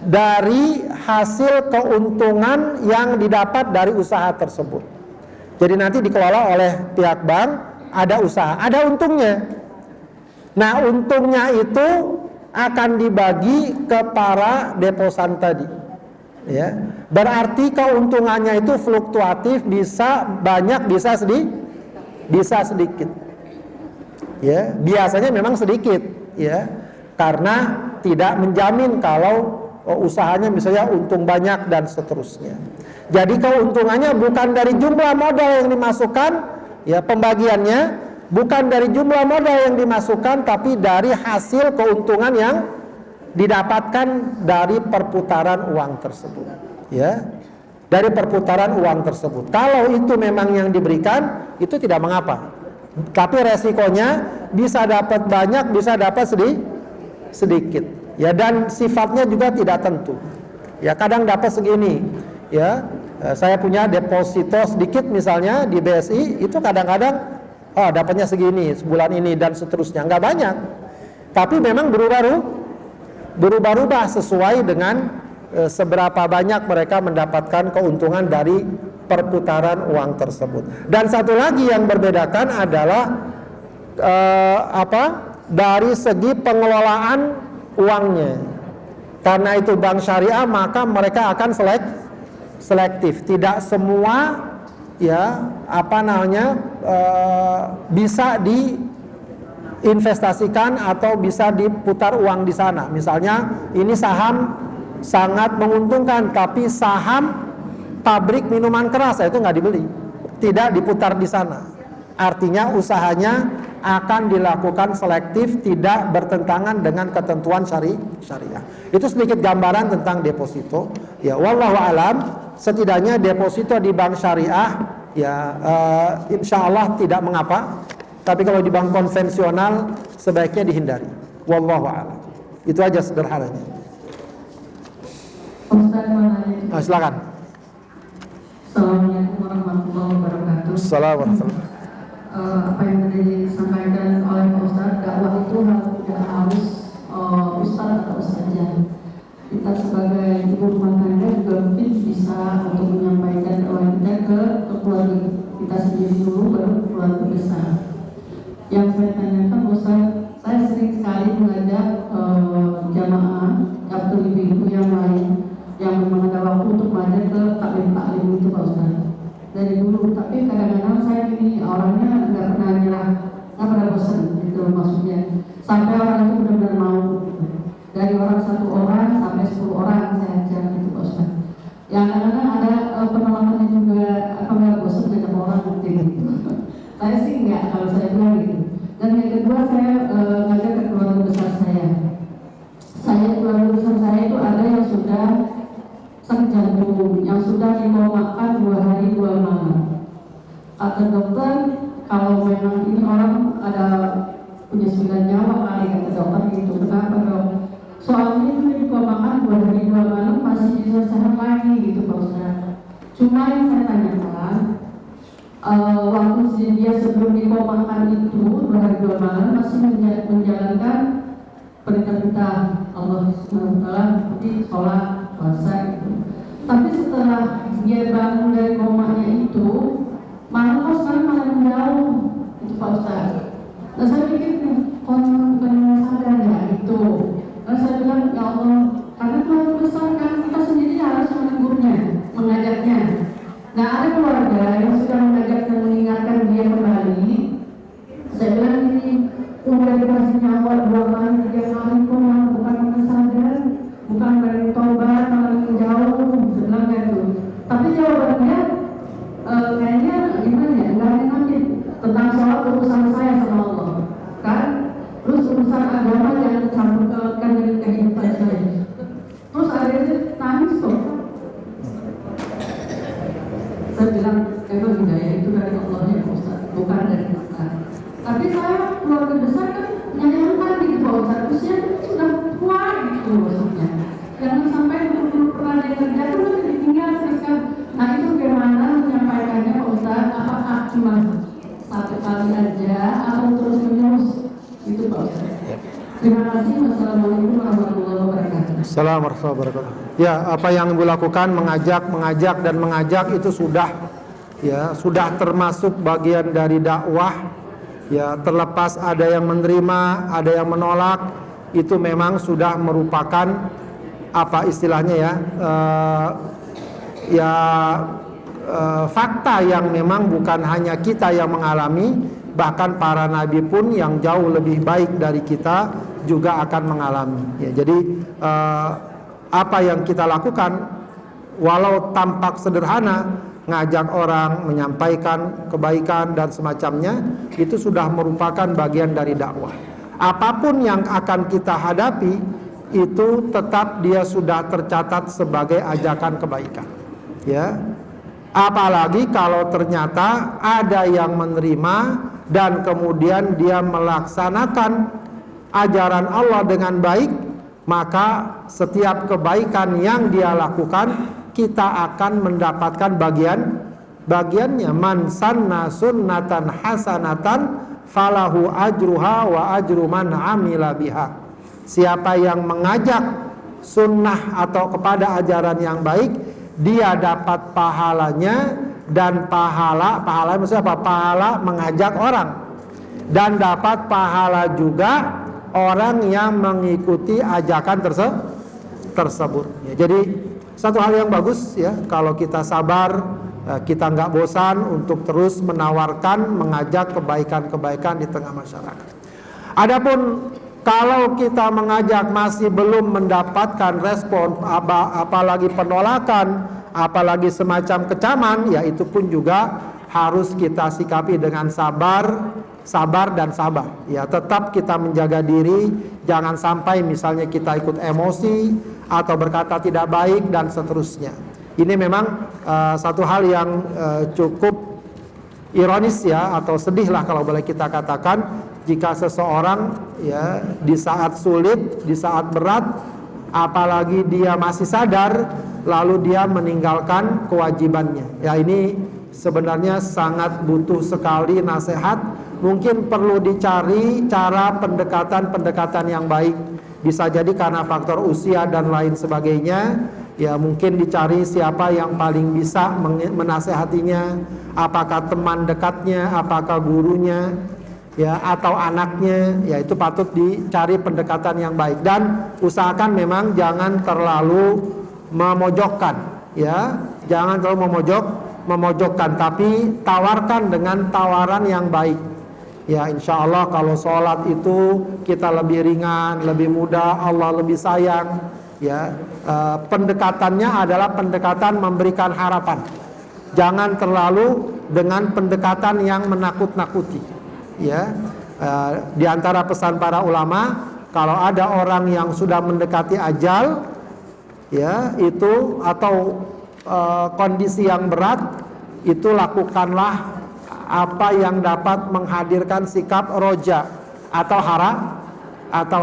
dari hasil keuntungan yang didapat dari usaha tersebut. Jadi nanti dikelola oleh pihak bank, ada usaha, ada untungnya. Nah, untungnya itu akan dibagi ke para deposan tadi. Ya, berarti keuntungannya itu fluktuatif, bisa banyak, bisa sedikit. Ya, biasanya memang sedikit, ya, karena tidak menjamin kalau usahanya misalnya untung banyak dan seterusnya. Jadi keuntungannya bukan dari jumlah modal yang dimasukkan, ya, pembagiannya bukan dari jumlah modal yang dimasukkan, tapi dari hasil keuntungan yang didapatkan dari perputaran uang tersebut, ya, dari perputaran uang tersebut. Kalau itu memang yang diberikan, itu tidak mengapa. Tapi resikonya bisa dapat banyak, bisa dapat sedikit, ya, dan sifatnya juga tidak tentu. Ya, kadang dapat segini, ya. Saya punya deposito sedikit misalnya di BSI, itu kadang-kadang dapatnya segini sebulan ini dan seterusnya, nggak banyak. Tapi memang berubah-ubah sesuai dengan seberapa banyak mereka mendapatkan keuntungan dari perputaran uang tersebut. Dan satu lagi yang membedakan adalah dari segi pengelolaan uangnya. Karena itu bank syariah, maka mereka akan selektif. Tidak semua, ya, bisa diinvestasikan atau bisa diputar uang di sana. Misalnya ini saham sangat menguntungkan, tapi saham pabrik minuman keras itu nggak dibeli, tidak diputar di sana. Artinya usahanya akan dilakukan selektif, tidak bertentangan dengan ketentuan syariah. Itu sedikit gambaran tentang deposito. Ya, wallahu alam. Setidaknya deposito di bank syariah, ya, insya Allah tidak mengapa. Tapi kalau di bank konvensional sebaiknya dihindari. Wallahu a'lam. Itu aja sederhananya. Silakan. Assalamualaikum warahmatullahi wabarakatuh. Assalamualaikum. Apa yang tadi disampaikan oleh Pak Ustaz, dakwah itu tidak harus Ustaz atau Ustazah. Kita sebagai ibu rumah tangga juga mungkin bisa untuk menyampaikan dakwah kita ke keluarga kita sendiri dulu, baru keluarga besar. Yang saya tanyakan Ustaz, saya sering sekali mengajak jamaah atau ibu-ibu yang lain yang memang ada waktu untuk belajar ke taklim itu Pak Ustaz dari dulu. Tapi kadang-kadang saya ini orangnya nggak pernah nyerah, nggak pernah bosan gitu maksudnya, sampai orang itu benar-benar mau. Dari orang 1 orang sampai 10 orang saya ajak gitu Pak Ustaz. Yang kadang-kadang ada penolakannya juga, apa nggak bosan ngajak orang gitu. Saya sih nggak, kalau saya bilang gitu. Dan yang kedua, saya ngajak ke keluarga besar saya. Keluarga besar saya itu ada yang sudah sakit jantung, yang sudah dikomakan 2 hari 2 malam. Kata dokter, kalau memang ini orang ada punya 9 nyawa kali, kata dokter gitu. Kenapa dok? Soalnya itu dikomakan 2 hari 2 malam masih bisa sehat lagi gitu Pak Ustaz. Cuma yang saya tanyakan, waktu dia sebelum dikomakan itu 2 hari 2 malam masih menjalankan perintah Allah SWT seperti sholat, puasa gitu. Tapi setelah dia bangun dari komanya itu, malah kok sekarang malah jauh itu Pak Ustaz. Nah saya pikir kok bukan sadar ya gitu. Lalu saya bilang, ya Allah, karena keluarga besar kan kita sendiri harus menegurnya, mengajaknya. Nah ada keluarga yang sudah mengajak dan mengingatkan dia kembali. Saya bilang ini udah dikasih nyawa 2 Tapi jawabannya kayaknya gimana ya, nggak enakin tentang soal urusan saya sama Allah kan, terus urusan agama yang campurkan dengan kehidupan saya. Terus akhirnya nangis kok. Saya bilang emang hidayah itu dari Allah ya Ustaz, bukan dari kita. Tapi saya keluarga besar kan menyayangkan gitu Pak Ustaz, usia sudah tua gitu maksudnya. Jangan sampai dulu pernah kerja itu udah ditinggal sekarang. Nah itu bagaimana menyampaikannya Pak Ustaz? Apakah cuma satu kali aja atau terus menerus? Itu Pak Ustaz. Terima kasih. Wassalamualaikum warahmatullahi wabarakatuh. Assalamualaikum warahmatullahi wabarakatuh. Ya, apa yang Ibu lakukan mengajak itu sudah termasuk bagian dari dakwah. Ya, terlepas ada yang menerima, ada yang menolak, itu memang sudah merupakan apa istilahnya fakta yang memang bukan hanya kita yang mengalami, bahkan para nabi pun yang jauh lebih baik dari kita juga akan mengalami. Ya, jadi apa yang kita lakukan, walau tampak sederhana, ngajak orang, menyampaikan kebaikan dan semacamnya, itu sudah merupakan bagian dari dakwah. Apapun yang akan kita hadapi, itu tetap dia sudah tercatat sebagai ajakan kebaikan. Ya, apalagi kalau ternyata ada yang menerima dan kemudian dia melaksanakan ajaran Allah dengan baik, maka setiap kebaikan yang dia lakukan kita akan mendapatkan bagiannya. Man sanna sunnatan hasanatan falahu ajruha wa ajru man amila biha. Siapa yang mengajak sunnah atau kepada ajaran yang baik, dia dapat pahalanya, dan pahala maksudnya apa? Pahala mengajak orang, dan dapat pahala juga orang yang mengikuti ajakan tersebut. Ya, jadi satu hal yang bagus ya kalau kita sabar, kita nggak bosan untuk terus menawarkan, mengajak kebaikan-kebaikan di tengah masyarakat. Adapun kalau kita mengajak masih belum mendapatkan respon, apalagi penolakan, apalagi semacam kecaman, ya itu pun juga harus kita sikapi dengan sabar dan sabar. Ya, tetap kita menjaga diri, jangan sampai misalnya kita ikut emosi atau berkata tidak baik dan seterusnya. Ini memang satu hal yang cukup ironis ya, atau sedih lah kalau boleh kita katakan, jika seseorang ya di saat sulit, di saat berat, apalagi dia masih sadar, lalu dia meninggalkan kewajibannya. Ya, ini sebenarnya sangat butuh sekali nasihat. Mungkin perlu dicari cara pendekatan yang baik. Bisa jadi karena faktor usia dan lain sebagainya. Ya, mungkin dicari siapa yang paling bisa menasehatinya. Apakah teman dekatnya, apakah gurunya, ya, atau anaknya. Ya, itu patut dicari pendekatan yang baik. Dan usahakan memang jangan terlalu memojokkan. Ya, jangan terlalu memojokkan, tapi tawarkan dengan tawaran yang baik. Ya, insya Allah kalau sholat itu kita lebih ringan, lebih mudah, Allah lebih sayang. Ya, pendekatannya adalah pendekatan memberikan harapan. Jangan terlalu dengan pendekatan yang menakut-nakuti. Ya, di antara pesan para ulama, kalau ada orang yang sudah mendekati ajal, ya itu atau kondisi yang berat, itu lakukanlah apa yang dapat menghadirkan sikap roja atau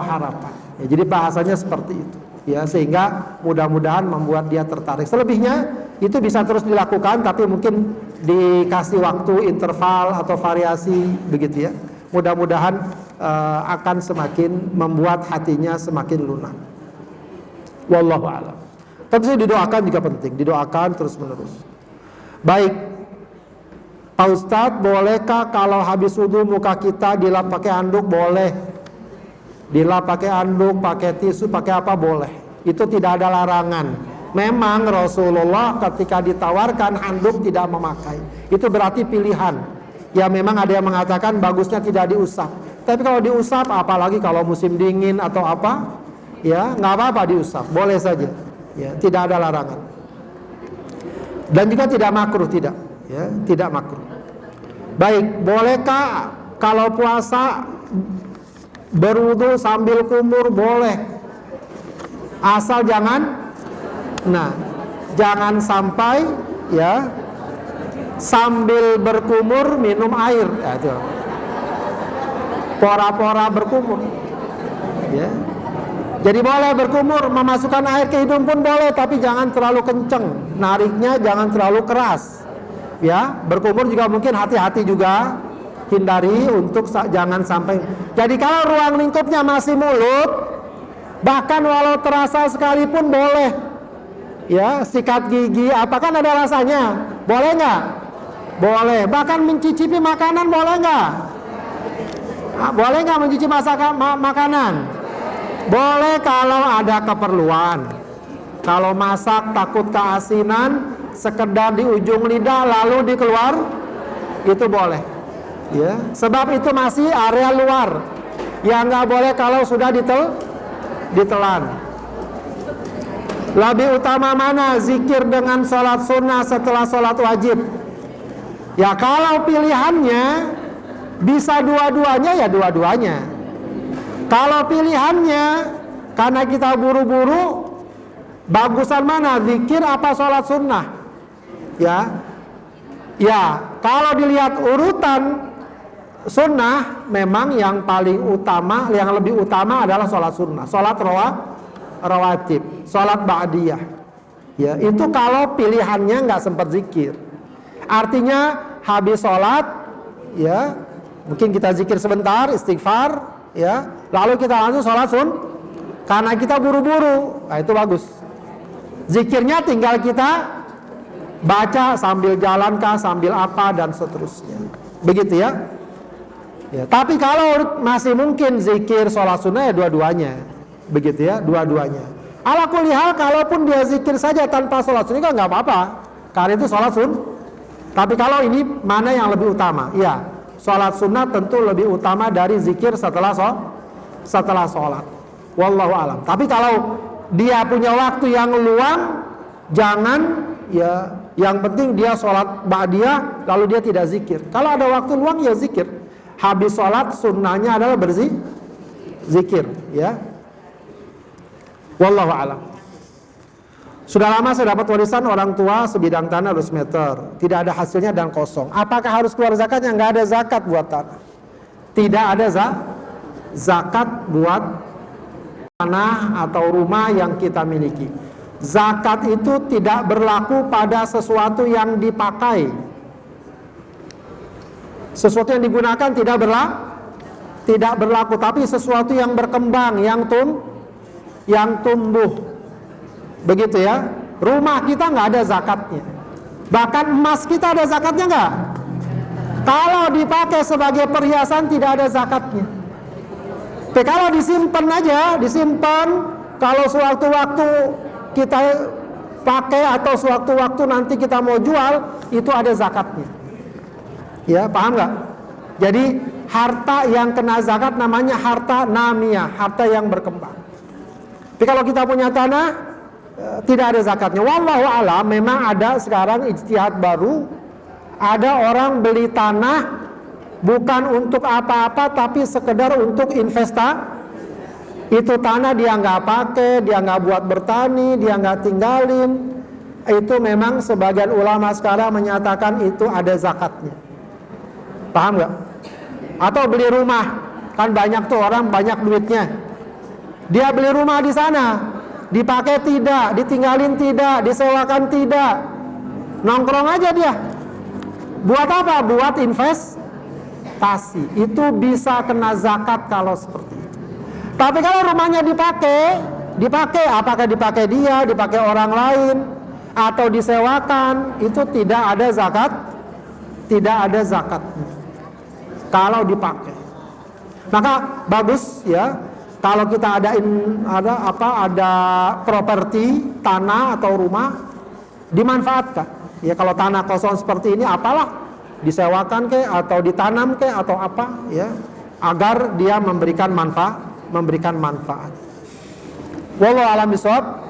harapan. Ya, jadi bahasanya seperti itu. Ya, sehingga mudah-mudahan membuat dia tertarik. Selebihnya itu bisa terus dilakukan, tapi mungkin dikasih waktu interval atau variasi begitu ya. Mudah-mudahan akan semakin membuat hatinya semakin lunak. Wallahu a'lam. Tentu didoakan juga penting, didoakan terus menerus. Baik, Pak Ustadz, bolehkah kalau habis wudu muka kita dilap pakai handuk? Boleh. Dilap pakai handuk, pakai tisu, pakai apa boleh. Itu tidak ada larangan. Memang Rasulullah ketika ditawarkan handuk tidak memakai. Itu berarti pilihan. Ya, memang ada yang mengatakan bagusnya tidak diusap. Tapi kalau diusap, apalagi kalau musim dingin atau apa, ya nggak apa-apa diusap, boleh saja. Ya, tidak ada larangan. Dan juga tidak makruh, tidak, ya, tidak makruh. Baik, bolehkah kalau puasa berwudu sambil kumur? Boleh, asal jangan sampai ya sambil berkumur minum air, ya, itu. Pora-pora berkumur, ya. Jadi boleh berkumur, memasukkan air ke hidung pun boleh, tapi jangan terlalu kenceng, nariknya jangan terlalu keras. Ya, berkumur juga mungkin hati-hati juga, hindari untuk jangan sampai. Jadi kalau ruang lingkupnya masih mulut, bahkan walau terasa sekalipun boleh. Ya, sikat gigi, apakah ada rasanya? Boleh nggak? Boleh. Bahkan mencicipi makanan boleh nggak? Boleh nggak mencicipi makanan? Boleh kalau ada keperluan. Kalau masak takut keasinan, sekedar di ujung lidah lalu dikeluar, itu boleh. Ya, sebab itu masih area luar. Yang nggak boleh kalau sudah ditelan. Lebih utama mana zikir dengan sholat sunnah setelah sholat wajib? Ya kalau pilihannya bisa dua-duanya, ya dua-duanya. Kalau pilihannya karena kita buru-buru, bagusan mana, zikir apa sholat sunnah? Ya, kalau dilihat urutan sunnah, memang yang paling utama, yang lebih utama adalah sholat sunnah, sholat rawatib, sholat ba'diyah. Ya, itu kalau pilihannya nggak sempat zikir. Artinya habis sholat, ya mungkin kita zikir sebentar, istighfar, ya, lalu kita langsung sholat karena kita buru-buru, nah itu bagus. Zikirnya tinggal kita baca sambil jalan kah, sambil apa dan seterusnya, begitu ya. Ya, tapi kalau masih mungkin zikir sholat sunnah, ya dua-duanya, begitu ya, dua-duanya. Ala kulli hal, kalaupun dia zikir saja tanpa sholat sunnah nggak apa-apa, karena itu sholat sunnah. Tapi kalau ini mana yang lebih utama? Ya, sholat sunnah tentu lebih utama dari zikir setelah sholat. Wallahu alam. Tapi kalau dia punya waktu yang luang, jangan, ya, yang penting dia sholat ba'diyah lalu dia tidak zikir. Kalau ada waktu luang, ya zikir. Habis sholat sunnahnya adalah zikir, ya. Wallahu alam. Sudah lama saya dapat warisan orang tua sebidang tanah 200 meter, tidak ada hasilnya dan kosong. Apakah harus keluar zakatnya? Nggak ada zakat buat tanah. Tidak ada zakat buat tanah atau rumah yang kita miliki. Zakat itu tidak berlaku pada sesuatu yang dipakai. Sesuatu yang digunakan tidak berlaku, tapi sesuatu yang berkembang, yang tumbuh. Begitu ya. Rumah kita nggak ada zakatnya. Bahkan emas kita ada zakatnya nggak? Kalau dipakai sebagai perhiasan tidak ada zakatnya. Tapi kalau disimpan aja, kalau sewaktu-waktu kita pakai atau sewaktu-waktu nanti kita mau jual, itu ada zakatnya. Ya, paham nggak? Jadi harta yang kena zakat namanya harta namiyah, harta yang berkembang. Tapi kalau kita punya tanah, tidak ada zakatnya. Wallahu a'lam. Memang ada sekarang ijtihad baru, ada orang beli tanah bukan untuk apa-apa tapi sekedar untuk investasi. Itu tanah dia nggak pakai, dia nggak buat bertani, dia nggak tinggalin. Itu memang sebagian ulama sekarang menyatakan itu ada zakatnya. Paham nggak? Atau beli rumah, kan banyak tuh orang banyak duitnya. Dia beli rumah di sana, dipakai tidak, ditinggalin tidak, disewakan tidak, nongkrong aja dia. Buat apa? Buat investasi. Itu bisa kena zakat kalau seperti itu. Tapi kalau rumahnya dipakai, apakah dipakai dia, dipakai orang lain, atau disewakan, itu tidak ada zakatnya. Kalau dipakai, maka bagus ya. Kalau kita ada properti tanah atau rumah, dimanfaatkan. Ya kalau tanah kosong seperti ini, apalah disewakan ke atau ditanam ke atau apa ya, agar dia memberikan manfaat. Wallahu a'lam bishawab.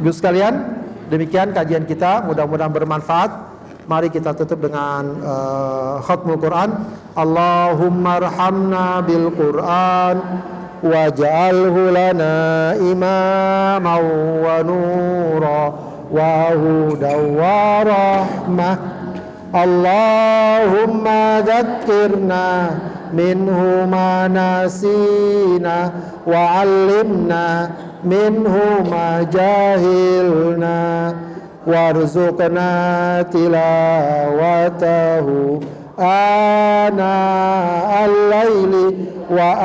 Ibu sekalian, Demikian kajian kita, mudah-mudahan bermanfaat. Mari kita tutup dengan khatmul Quran. Allahumma arhamna bil Quran waj'alhu lana imaman wa nura wa hudan wa rahmah. Allahumma dzakkirna minhu ma nasina wa 'allimna minhu ma jahilna warzuqna tilawatahu ana al-laili wa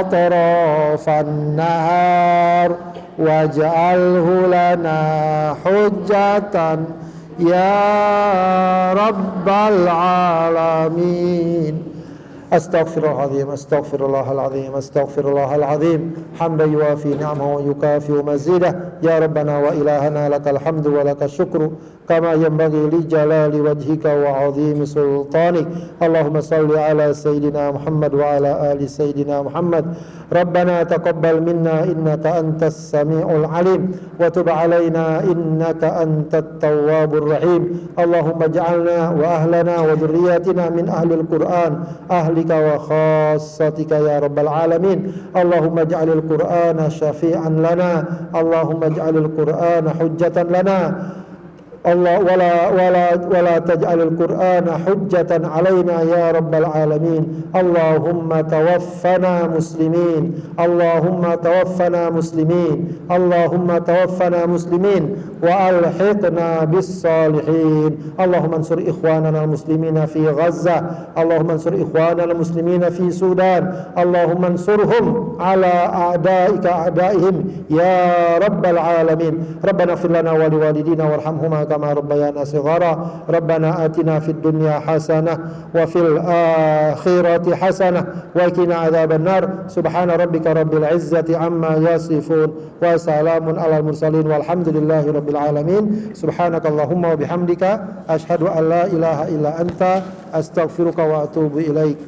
atrafan nahar waj'alhu lana hujjatan ya rabbal alamin. Astaghfirullahaladzim, astaghfirullahaladzim, astaghfirullahaladzim. Hamdan yuwafi ni'amahu wa yukafi'u mazidah. Ya Rabbana wa ilahana lakal hamdu wa lakal syukru kama yanbaghi li jalali wajhika wa 'azimi sultanik. Allahumma salli ala Sayyidina Muhammad wa ala ali Sayyidina Muhammad. Rabbana taqabbal minna innaka antas sami'ul alim wa tub alaina innaka antat tawwabur rahim. Allahumma ij'alna wa ahlana wa dhurriyyatina min ahlil Qur'an ahlika wa khassatika ya rabbal alamin. Allahumma ij'alil Qur'ana syafi'an lana, Allahumma ij'alil Qur'ana hujjatan lana. Allah wala taj'alil Qur'ana hujjatan alaina ya rabbal alamin. Allahumma tawaffana muslimin, Allahumma tawaffana muslimin, Allahumma tawaffana muslimin wa alhiqna bis salihin. Allahumma ansur ikhwanana al-muslimina fi Gaza, Allahumma ansur ikhwanana al-muslimina fi Sudan, Allahumma ansurhum ala a'daika a'daihim ya rabbal alamin. Rabbana ighfir lana wa liwalidina warhamhuma kama rabbayana shighara. Rabbana atina fid dunya hasanah wa fil akhirati hasanah wa qina adzaban nar. Subhana rabbika rabbil izzati amma yasifun wa salamun alal mursalin walhamdulillahi rabbil alamin. Subhanakallahumma wa bihamdika asyhadu an la ilaha illa anta astaghfiruka wa atubu ilaik.